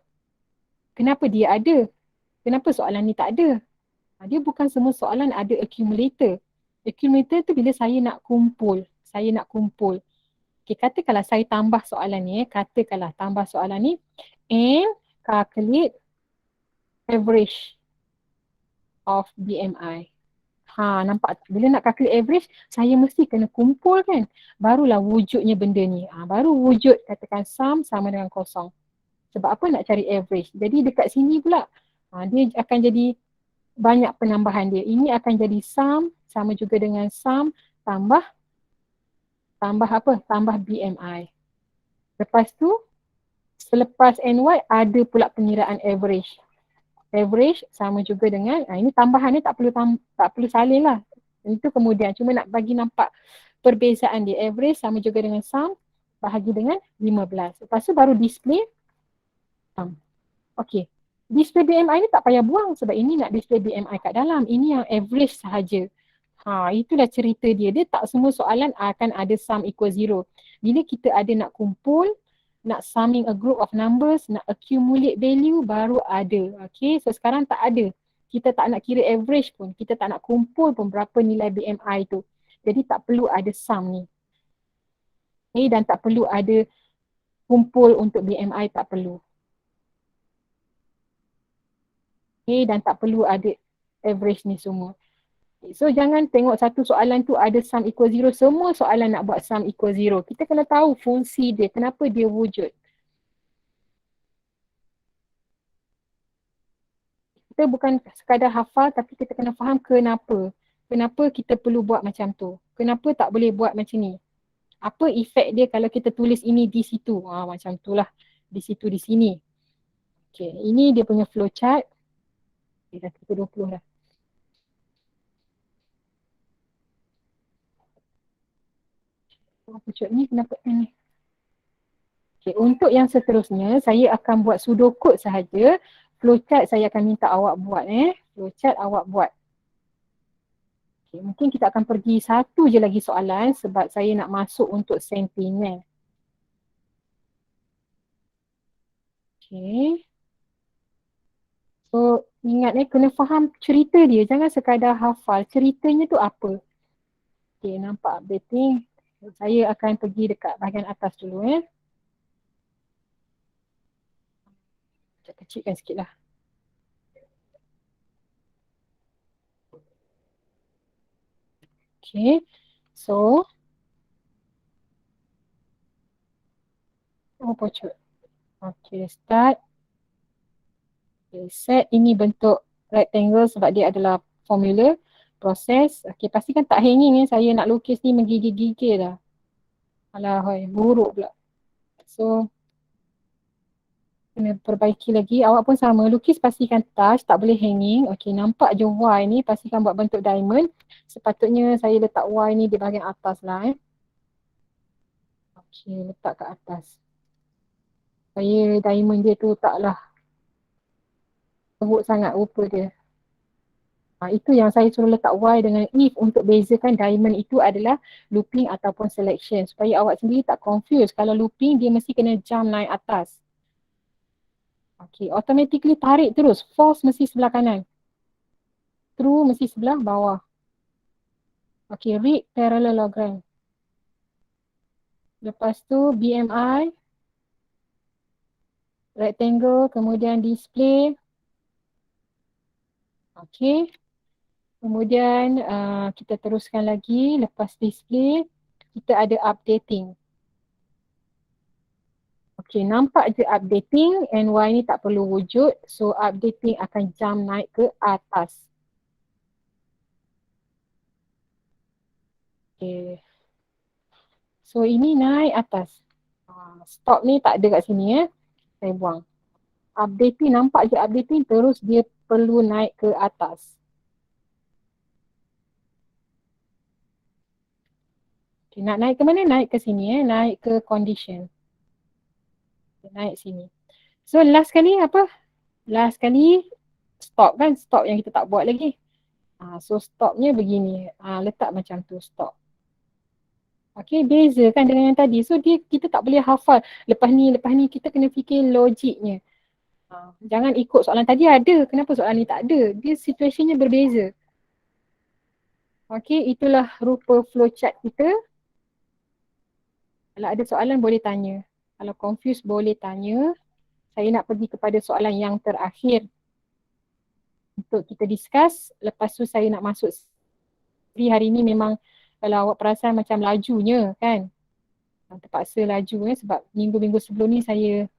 Kenapa dia ada? Kenapa soalan ni tak ada? Dia bukan semua soalan ada accumulator. Accumulator tu bila saya nak kumpul. Saya nak kumpul. Okay, katakanlah saya tambah soalan ni. Katakanlah tambah soalan ni. And calculate average of BMI. Nampak tak? Bila nak calculate average, saya mesti kena kumpul kan. Barulah wujudnya benda ni. Baru wujud katakan sum sama dengan kosong. Sebab apa nak cari average? Jadi dekat sini pula, dia akan jadi banyak penambahan dia. Ini akan jadi sum sama juga dengan sum tambah apa? Tambah BMI. Lepas tu, selepas NY ada pula pengiraan average. Average sama juga dengan, ini tambahan ni tak perlu salin lah. Itu kemudian, cuma nak bagi nampak perbezaan dia. Average sama juga dengan sum bahagi dengan 15. Lepas tu baru display sum. Okay. Display BMI ni tak payah buang sebab ini nak display BMI kat dalam. Ini yang average sahaja. Itulah cerita dia. Dia tak semua soalan akan ada sum equal 0. Bila kita ada nak kumpul, nak summing a group of numbers, nak accumulate value, baru ada. Okay, so sekarang tak ada. Kita tak nak kira average pun. Kita tak nak kumpul pun berapa nilai BMI tu. Jadi tak perlu ada sum ni. Okay, dan tak perlu ada kumpul untuk BMI, tak perlu. Okay, dan tak perlu ada average ni semua. So jangan tengok satu soalan tu ada sum equal 0. Semua soalan nak buat sum equal 0. Kita kena tahu fungsi dia. Kenapa dia wujud. Kita bukan sekadar hafal tapi kita kena faham kenapa. Kenapa kita perlu buat macam tu. Kenapa tak boleh buat macam ni. Apa efek dia kalau kita tulis ini di situ. Macam tu lah. Di situ, di sini. Okay. Ini dia punya flowchart. Okay, dah 20 dah. Flowchart ni kenapa ni? Okay, untuk yang seterusnya, saya akan buat pseudocode sahaja. Flowchart saya akan minta awak buat. Flowchart awak buat. Okay, mungkin kita akan pergi satu je lagi soalan sebab saya nak masuk untuk sentimen. Okay. So, ingat kena faham cerita dia. Jangan sekadar hafal. Ceritanya tu apa? Okay, nampak updating. Saya akan pergi dekat bahagian atas dulu. Kecilkan sikit lah. Okay. So, pocot. Okay, start. Okay, set ini bentuk rectangle sebab dia adalah formula. Proses. Okay, pastikan tak hanging. Saya nak lukis ni menggigil-gigil dah. Alah, buruk pula. So, Kena perbaiki lagi. Awak pun sama. Lukis pastikan touch, tak boleh hanging. Okey, nampak je Y ni, pastikan buat bentuk diamond. Sepatutnya saya letak Y ni di bahagian atas lah Okey, letak kat atas. Supaya diamond dia tu taklah teruk sangat rupa dia. Itu yang saya suruh letak Y dengan if untuk bezakan diamond itu adalah looping ataupun selection. Supaya awak sendiri tak confuse. Kalau looping, dia mesti kena jump naik atas. Okey, automatically tarik terus. False mesti sebelah kanan. True mesti sebelah bawah. Okey, read parallelogram. Lepas tu BMI, rectangle, kemudian display. Okey. Kemudian kita teruskan lagi. Lepas display, kita ada updating. Okey, nampak je updating, NY ni tak perlu wujud. So updating akan jump naik ke atas. Okay. So ini naik atas. Stop ni tak ada kat sini Saya buang. Updating, nampak je updating terus dia perlu naik ke atas. Okay, nak naik ke mana? Naik ke sini Naik ke condition. Naik sini. So last kali apa? Last kali stop kan? Stop yang kita tak buat lagi. So stopnya begini. Letak macam tu stop. Okay, beza kan dengan yang tadi. So kita tak boleh hafal. Lepas ni kita kena fikir logiknya. Jangan ikut soalan tadi ada. Kenapa soalan ni tak ada? Dia situationnya berbeza. Okay, itulah rupa flowchart kita. Kalau ada soalan boleh tanya. Kalau confused boleh tanya. Saya nak pergi kepada soalan yang terakhir untuk kita discuss. Lepas tu saya nak masuk. Jadi hari ni memang kalau awak perasan macam lajunya kan. Terpaksa laju sebab minggu-minggu sebelum ni saya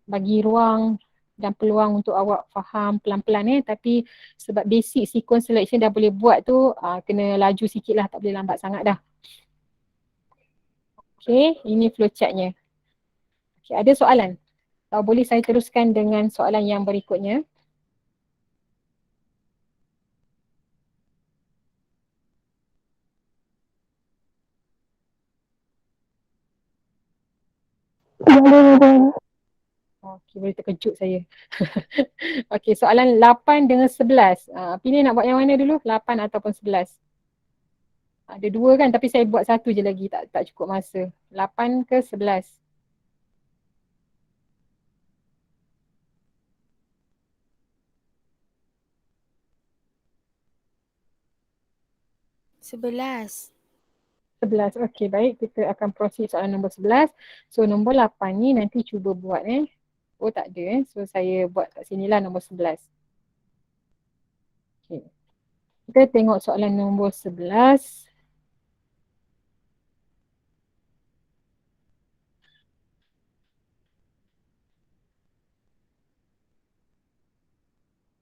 bagi ruang dan peluang untuk awak faham pelan-pelan tapi sebab basic sequence selection dah boleh buat tu kena laju sikit lah, tak boleh lambat sangat dah. Okay, ini flowchartnya. Okay, ada soalan? Kalau boleh saya teruskan dengan soalan yang berikutnya. Okay, boleh terkejut saya. Okay, soalan 8 dengan 11. Pilih nak buat yang mana dulu? 8 ataupun 11? Ada dua kan, tapi saya buat satu je lagi. Tak cukup masa. 8 ke 11? 11. 11. Okey, baik. Kita akan proceed soalan nombor 11. So, nombor 8 ni nanti cuba buat Oh, tak ada So, saya buat kat sinilah nombor 11. Okey. Kita tengok soalan nombor 11.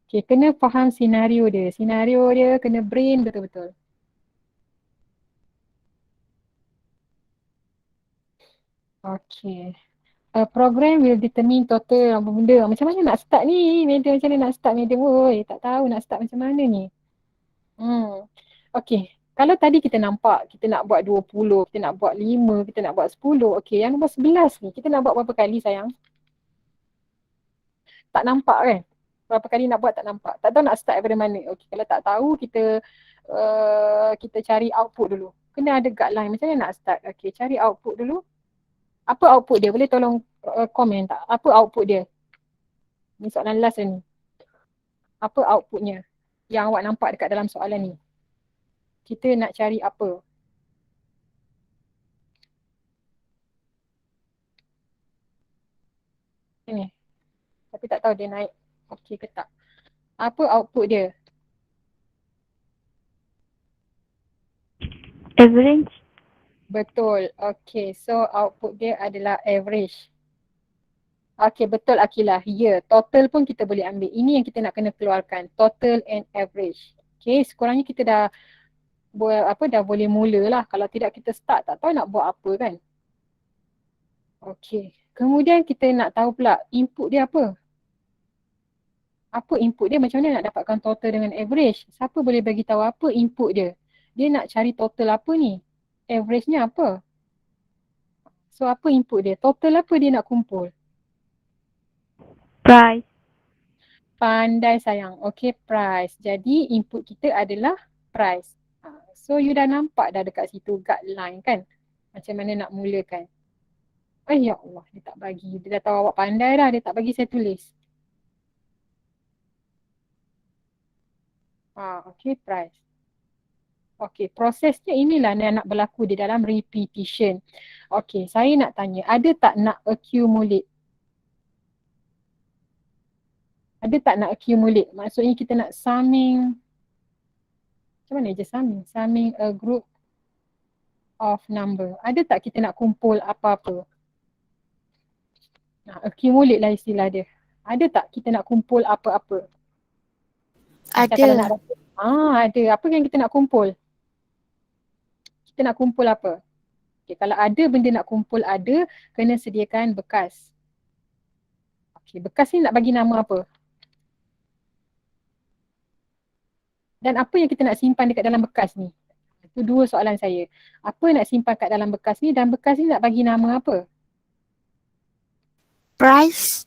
Okey, kena faham senario dia. Senario dia kena brain betul-betul. Okey. A program will determine total apa benda. Macam mana nak start ni? Macam mana nak start medium? Oi, tak tahu nak start macam mana ni. Okey. Kalau tadi kita nampak kita nak buat 20, kita nak buat 5, kita nak buat 10. Okey, yang nombor 11 ni kita nak buat berapa kali sayang? Tak nampak kan? Berapa kali nak buat tak nampak. Tak tahu nak start daripada mana. Okey, kalau tak tahu kita cari output dulu. Kena ada guideline macam mana nak start. Okey, cari output dulu. Apa output dia? Boleh tolong komen tak? Apa output dia? Ni soalan last ni. Apa outputnya yang awak nampak dekat dalam soalan ni? Kita nak cari apa? Ini. Tapi tak tahu dia naik okey ke tak. Apa output dia? Average. Betul. Okey, so output dia adalah average. Okey, betul Akilah. Ya, total pun kita boleh ambil. Ini yang kita nak kena keluarkan. Total and average. Okey, sekurangnya kita dah dah boleh mula lah. Kalau tidak kita start tak tahu nak buat apa kan. Okey. Kemudian kita nak tahu pula input dia apa. Apa input dia, macam mana nak dapatkan total dengan average. Siapa boleh bagi tahu apa input dia? Dia nak cari total apa ni? Average-nya apa? So apa input dia? Total apa dia nak kumpul? Price. Pandai sayang. Okay, price. Jadi input kita adalah price. So you dah nampak dah dekat situ guideline kan? Macam mana nak mulakan. Ya Allah, dia tak bagi. Dia dah tahu awak pandai dah, dia tak bagi saya tulis. Okay, price. Okay, prosesnya inilah yang nak berlaku di dalam repetition. Okay, saya nak tanya, ada tak nak accumulate? Ada tak nak accumulate? Maksudnya kita nak summing. Macam mana je summing? Summing a group of number. Ada tak kita nak kumpul apa-apa? Accumulate lah istilah dia. Ada tak kita nak kumpul apa-apa? Macam kalau nak Ada. ada. Apa yang kita nak kumpul? Kita nak kumpul apa? Okay, kalau ada benda nak kumpul ada, kena sediakan bekas. Okay, bekas ni nak bagi nama apa? Dan apa yang kita nak simpan dekat dalam bekas ni? Itu dua soalan saya. Apa nak simpan kat dalam bekas ni dan bekas ni nak bagi nama apa? Price.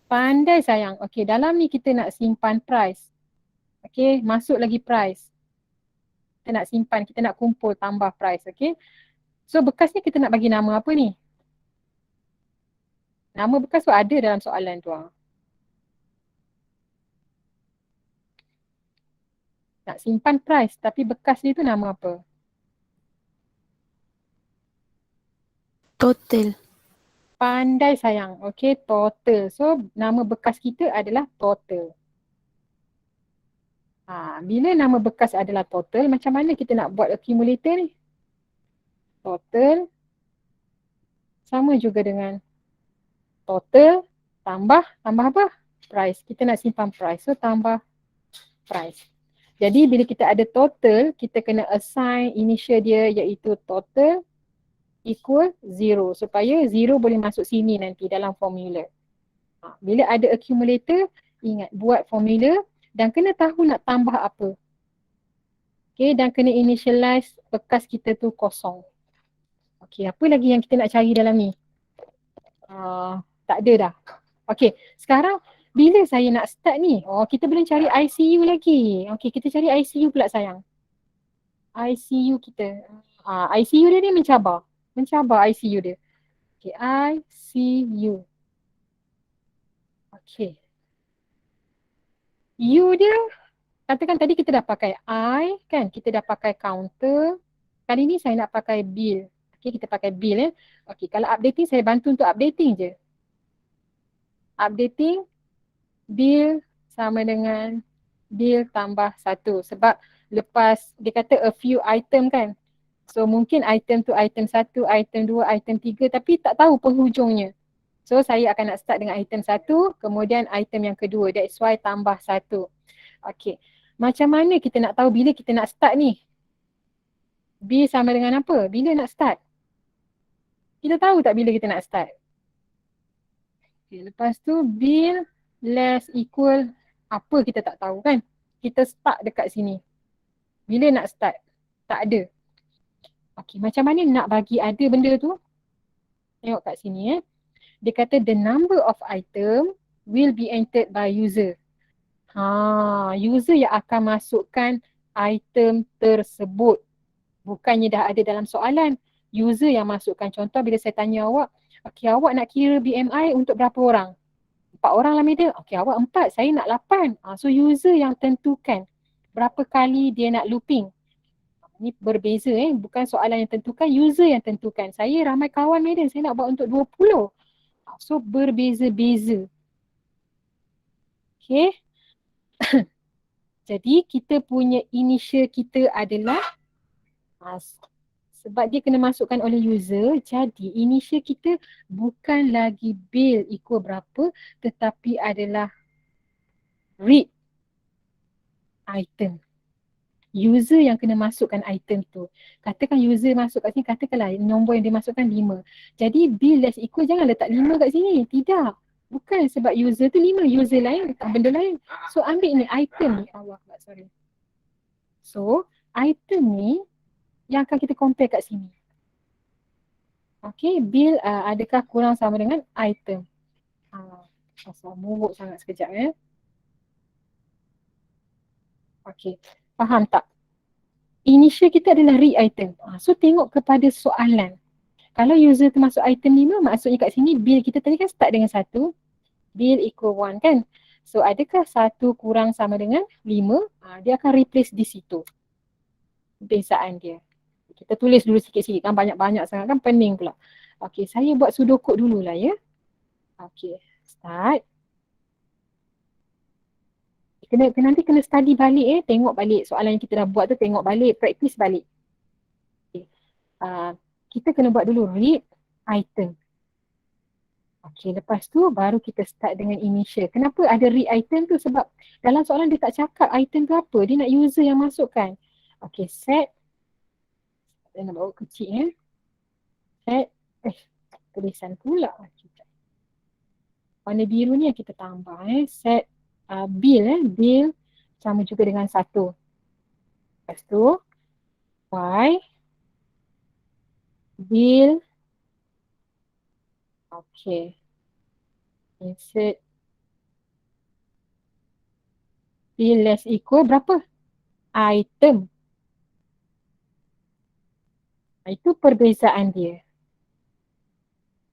Pandai sayang. Okay, dalam ni kita nak simpan price. Okay, masuk lagi price. Kita nak simpan, kita nak kumpul tambah price. Okay. So bekas ni kita nak bagi nama apa ni? Nama bekas tu ada dalam soalan tu. Nak simpan price tapi bekas dia tu nama apa? Total. Pandai sayang. Okay, total. So nama bekas kita adalah total. Bila nama bekas adalah total, macam mana kita nak buat accumulator ni? Total sama juga dengan total tambah apa? Price. Kita nak simpan price. So tambah price. Jadi bila kita ada total, kita kena assign initial dia iaitu total equal 0 supaya 0 boleh masuk sini nanti dalam formula. Bila ada accumulator, ingat buat formula dan kena tahu nak tambah apa. Okay, dan kena initialize bekas kita tu kosong. Okay, apa lagi yang kita nak cari dalam ni? Tak ada dah. Okay, sekarang bila saya nak start ni? Kita belum cari ICU lagi. Okay, kita cari ICU pula sayang. ICU kita. ICU dia ni mencabar. Mencabar ICU dia. Okay, ICU. Okay. U dia, katakan tadi kita dah pakai I kan. Kita dah pakai counter. Kali ni saya nak pakai bill. Okay, kita pakai bill . Okay, kalau updating saya bantu untuk updating je. Updating bill sama dengan bill tambah 1 sebab lepas dia kata a few item kan. So mungkin item tu item 1, item 2, item 3 tapi tak tahu penghujungnya. So saya akan nak start dengan item 1 kemudian item yang kedua. That's why tambah 1. Okay. Macam mana kita nak tahu bila kita nak start ni? Bill sama dengan apa? Bila nak start? Kita tahu tak bila kita nak start? Okay, lepas tu bill less equal apa kita tak tahu kan. Kita start dekat sini. Bila nak start? Tak ada. Okay, macam mana nak bagi ada benda tu? Tengok kat sini . Dia kata the number of item will be entered by user. User yang akan masukkan item tersebut. Bukannya dah ada dalam soalan. User yang masukkan. Contoh bila saya tanya awak, okay, awak nak kira BMI untuk berapa orang? 4 orang lah Mida. Okay, awak 4, saya nak 8. So user yang tentukan berapa kali dia nak looping. Ni berbeza bukan soalan yang tentukan, user yang tentukan. Saya ramai kawan Mida, saya nak buat untuk 20. So berbeza-beza. Okay. Jadi kita punya initial kita adalah sebab dia kena masukkan oleh user, jadi initial kita bukan lagi bill equal berapa tetapi adalah read item. User yang kena masukkan item tu. Katakan user masuk kat sini, katakanlah nombor yang dia masukkan 5. Jadi bill less equal jangan letak 5 kat sini. Tidak. Bukan sebab user tu 5, user lain letak benda lain. So ambil ni item ni. Allah, sorry. So item ni yang akan kita compare kat sini. Okay, bill adakah kurang sama dengan item? Pasal muruk sangat sekejap Okay, faham tak? Initial kita adalah read item. So tengok kepada soalan. Kalau user tu masuk item 5, maksudnya kat sini bill kita tadi kan start dengan 1. Bill equal 1 kan? So adakah 1 kurang sama dengan 5? Dia akan replace di situ. Bezaan dia. Kita tulis dulu sikit-sikit kan, banyak-banyak sangat kan pening pula. Okay, saya buat sudoku dululah ya. Okay, start. Nanti kena study balik tengok balik soalan yang kita dah buat tu, tengok balik, practice balik. Okay. Kita kena buat dulu read item. Okay, lepas tu baru kita start dengan initial. Kenapa ada read item tu? Sebab dalam soalan dia tak cakap item tu apa, dia nak user yang masukkan. Okay, set. Saya nak bawa kecil set. Tulisan pula. Warna biru ni yang kita tambah set bill bill sama juga dengan 1. Lepas tu y bill okay, insert bill less equal berapa? Item. Itu perbezaan dia.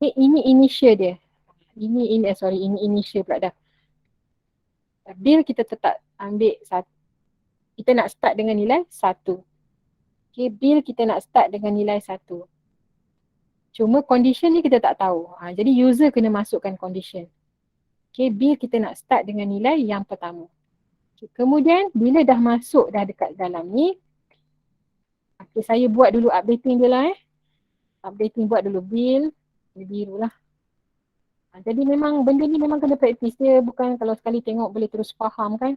Okay, ini initial dia. Ini initial pula dah. Bill kita tetap ambil 1. Kita nak start dengan nilai 1. Okay, bill kita nak start dengan nilai 1. Cuma condition ni kita tak tahu. Jadi user kena masukkan condition. Okay, bill kita nak start dengan nilai yang pertama. Okay, kemudian bila dah masuk dah dekat dalam ni, okay, saya buat dulu updating dia lah Updating buat dulu bill. Biru lah. Jadi memang benda ni memang kena praktis. Dia bukan kalau sekali tengok boleh terus faham kan.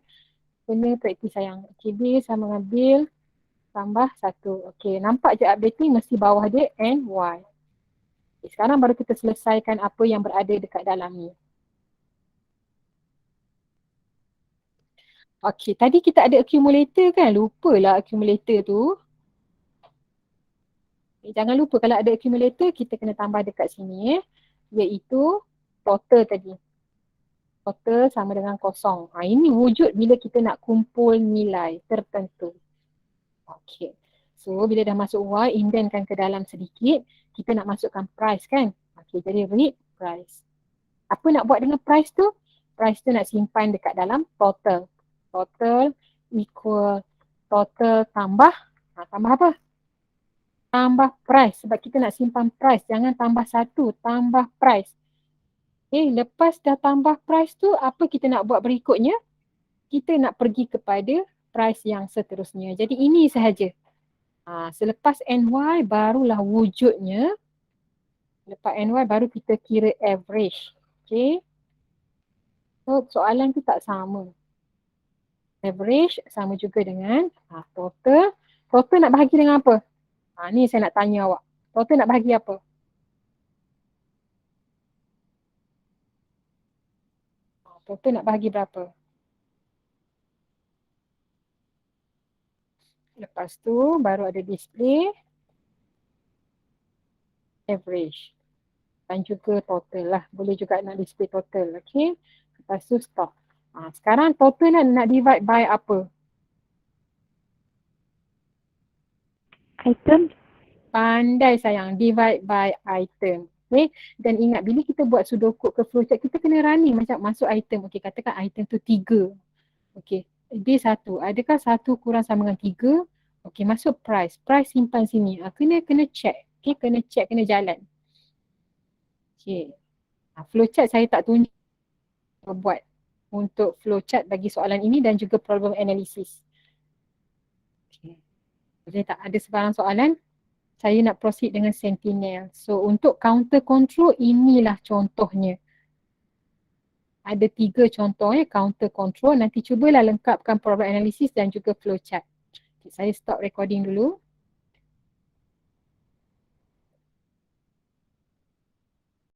Kena praktis sayang. Okay, bill sama dengan bill tambah 1. Okay, nampak je updating mesti bawah dia and y. Okay, sekarang baru kita selesaikan apa yang berada dekat dalam ni. Okay, tadi kita ada accumulator kan. Lupalah accumulator tu. Okay, jangan lupa kalau ada accumulator kita kena tambah dekat sini iaitu total tadi. Total sama dengan kosong. Ini wujud bila kita nak kumpul nilai tertentu. Okay. So bila dah masuk y, indentkan ke dalam sedikit. Kita nak masukkan price kan. Okay, jadi read price. Apa nak buat dengan price tu? Price tu nak simpan dekat dalam total. Total equal total tambah. Tambah apa? Tambah price. Sebab kita nak simpan price. Jangan tambah 1. Tambah price. Okay, lepas dah tambah price tu, apa kita nak buat berikutnya? Kita nak pergi kepada price yang seterusnya. Jadi ini sahaja. Selepas NY barulah wujudnya. Lepas NY baru kita kira average. Okay. So soalan tu tak sama. Average sama juga dengan total. Total nak bahagi dengan apa? Ni saya nak tanya awak. Total nak bahagi apa? Total nak bahagi berapa? Lepas tu baru ada display average dan juga total lah. Boleh juga nak display total. Okay. Lepas tu stop. Sekarang total nak divide by apa? Item. Pandai sayang. Divide by item. Okay. Dan ingat bila kita buat sudoku ke flowchart, kita kena running macam masuk item. Okay, katakan item tu 3. Okay. Dia 1. Adakah 1 kurang sama dengan 3? Okay, masuk price. Price simpan sini. Kena check. Okay, kena check, kena jalan. Okay. Flowchart saya tak tunjuk buat untuk flowchart bagi soalan ini dan juga problem analysis. Okay. Jadi tak ada sebarang soalan. Saya nak proceed dengan Sentinel. So untuk counter control inilah contohnya. Ada 3 contoh counter control. Nanti cubalah lengkapkan problem analysis dan juga flowchart. Saya stop recording dulu.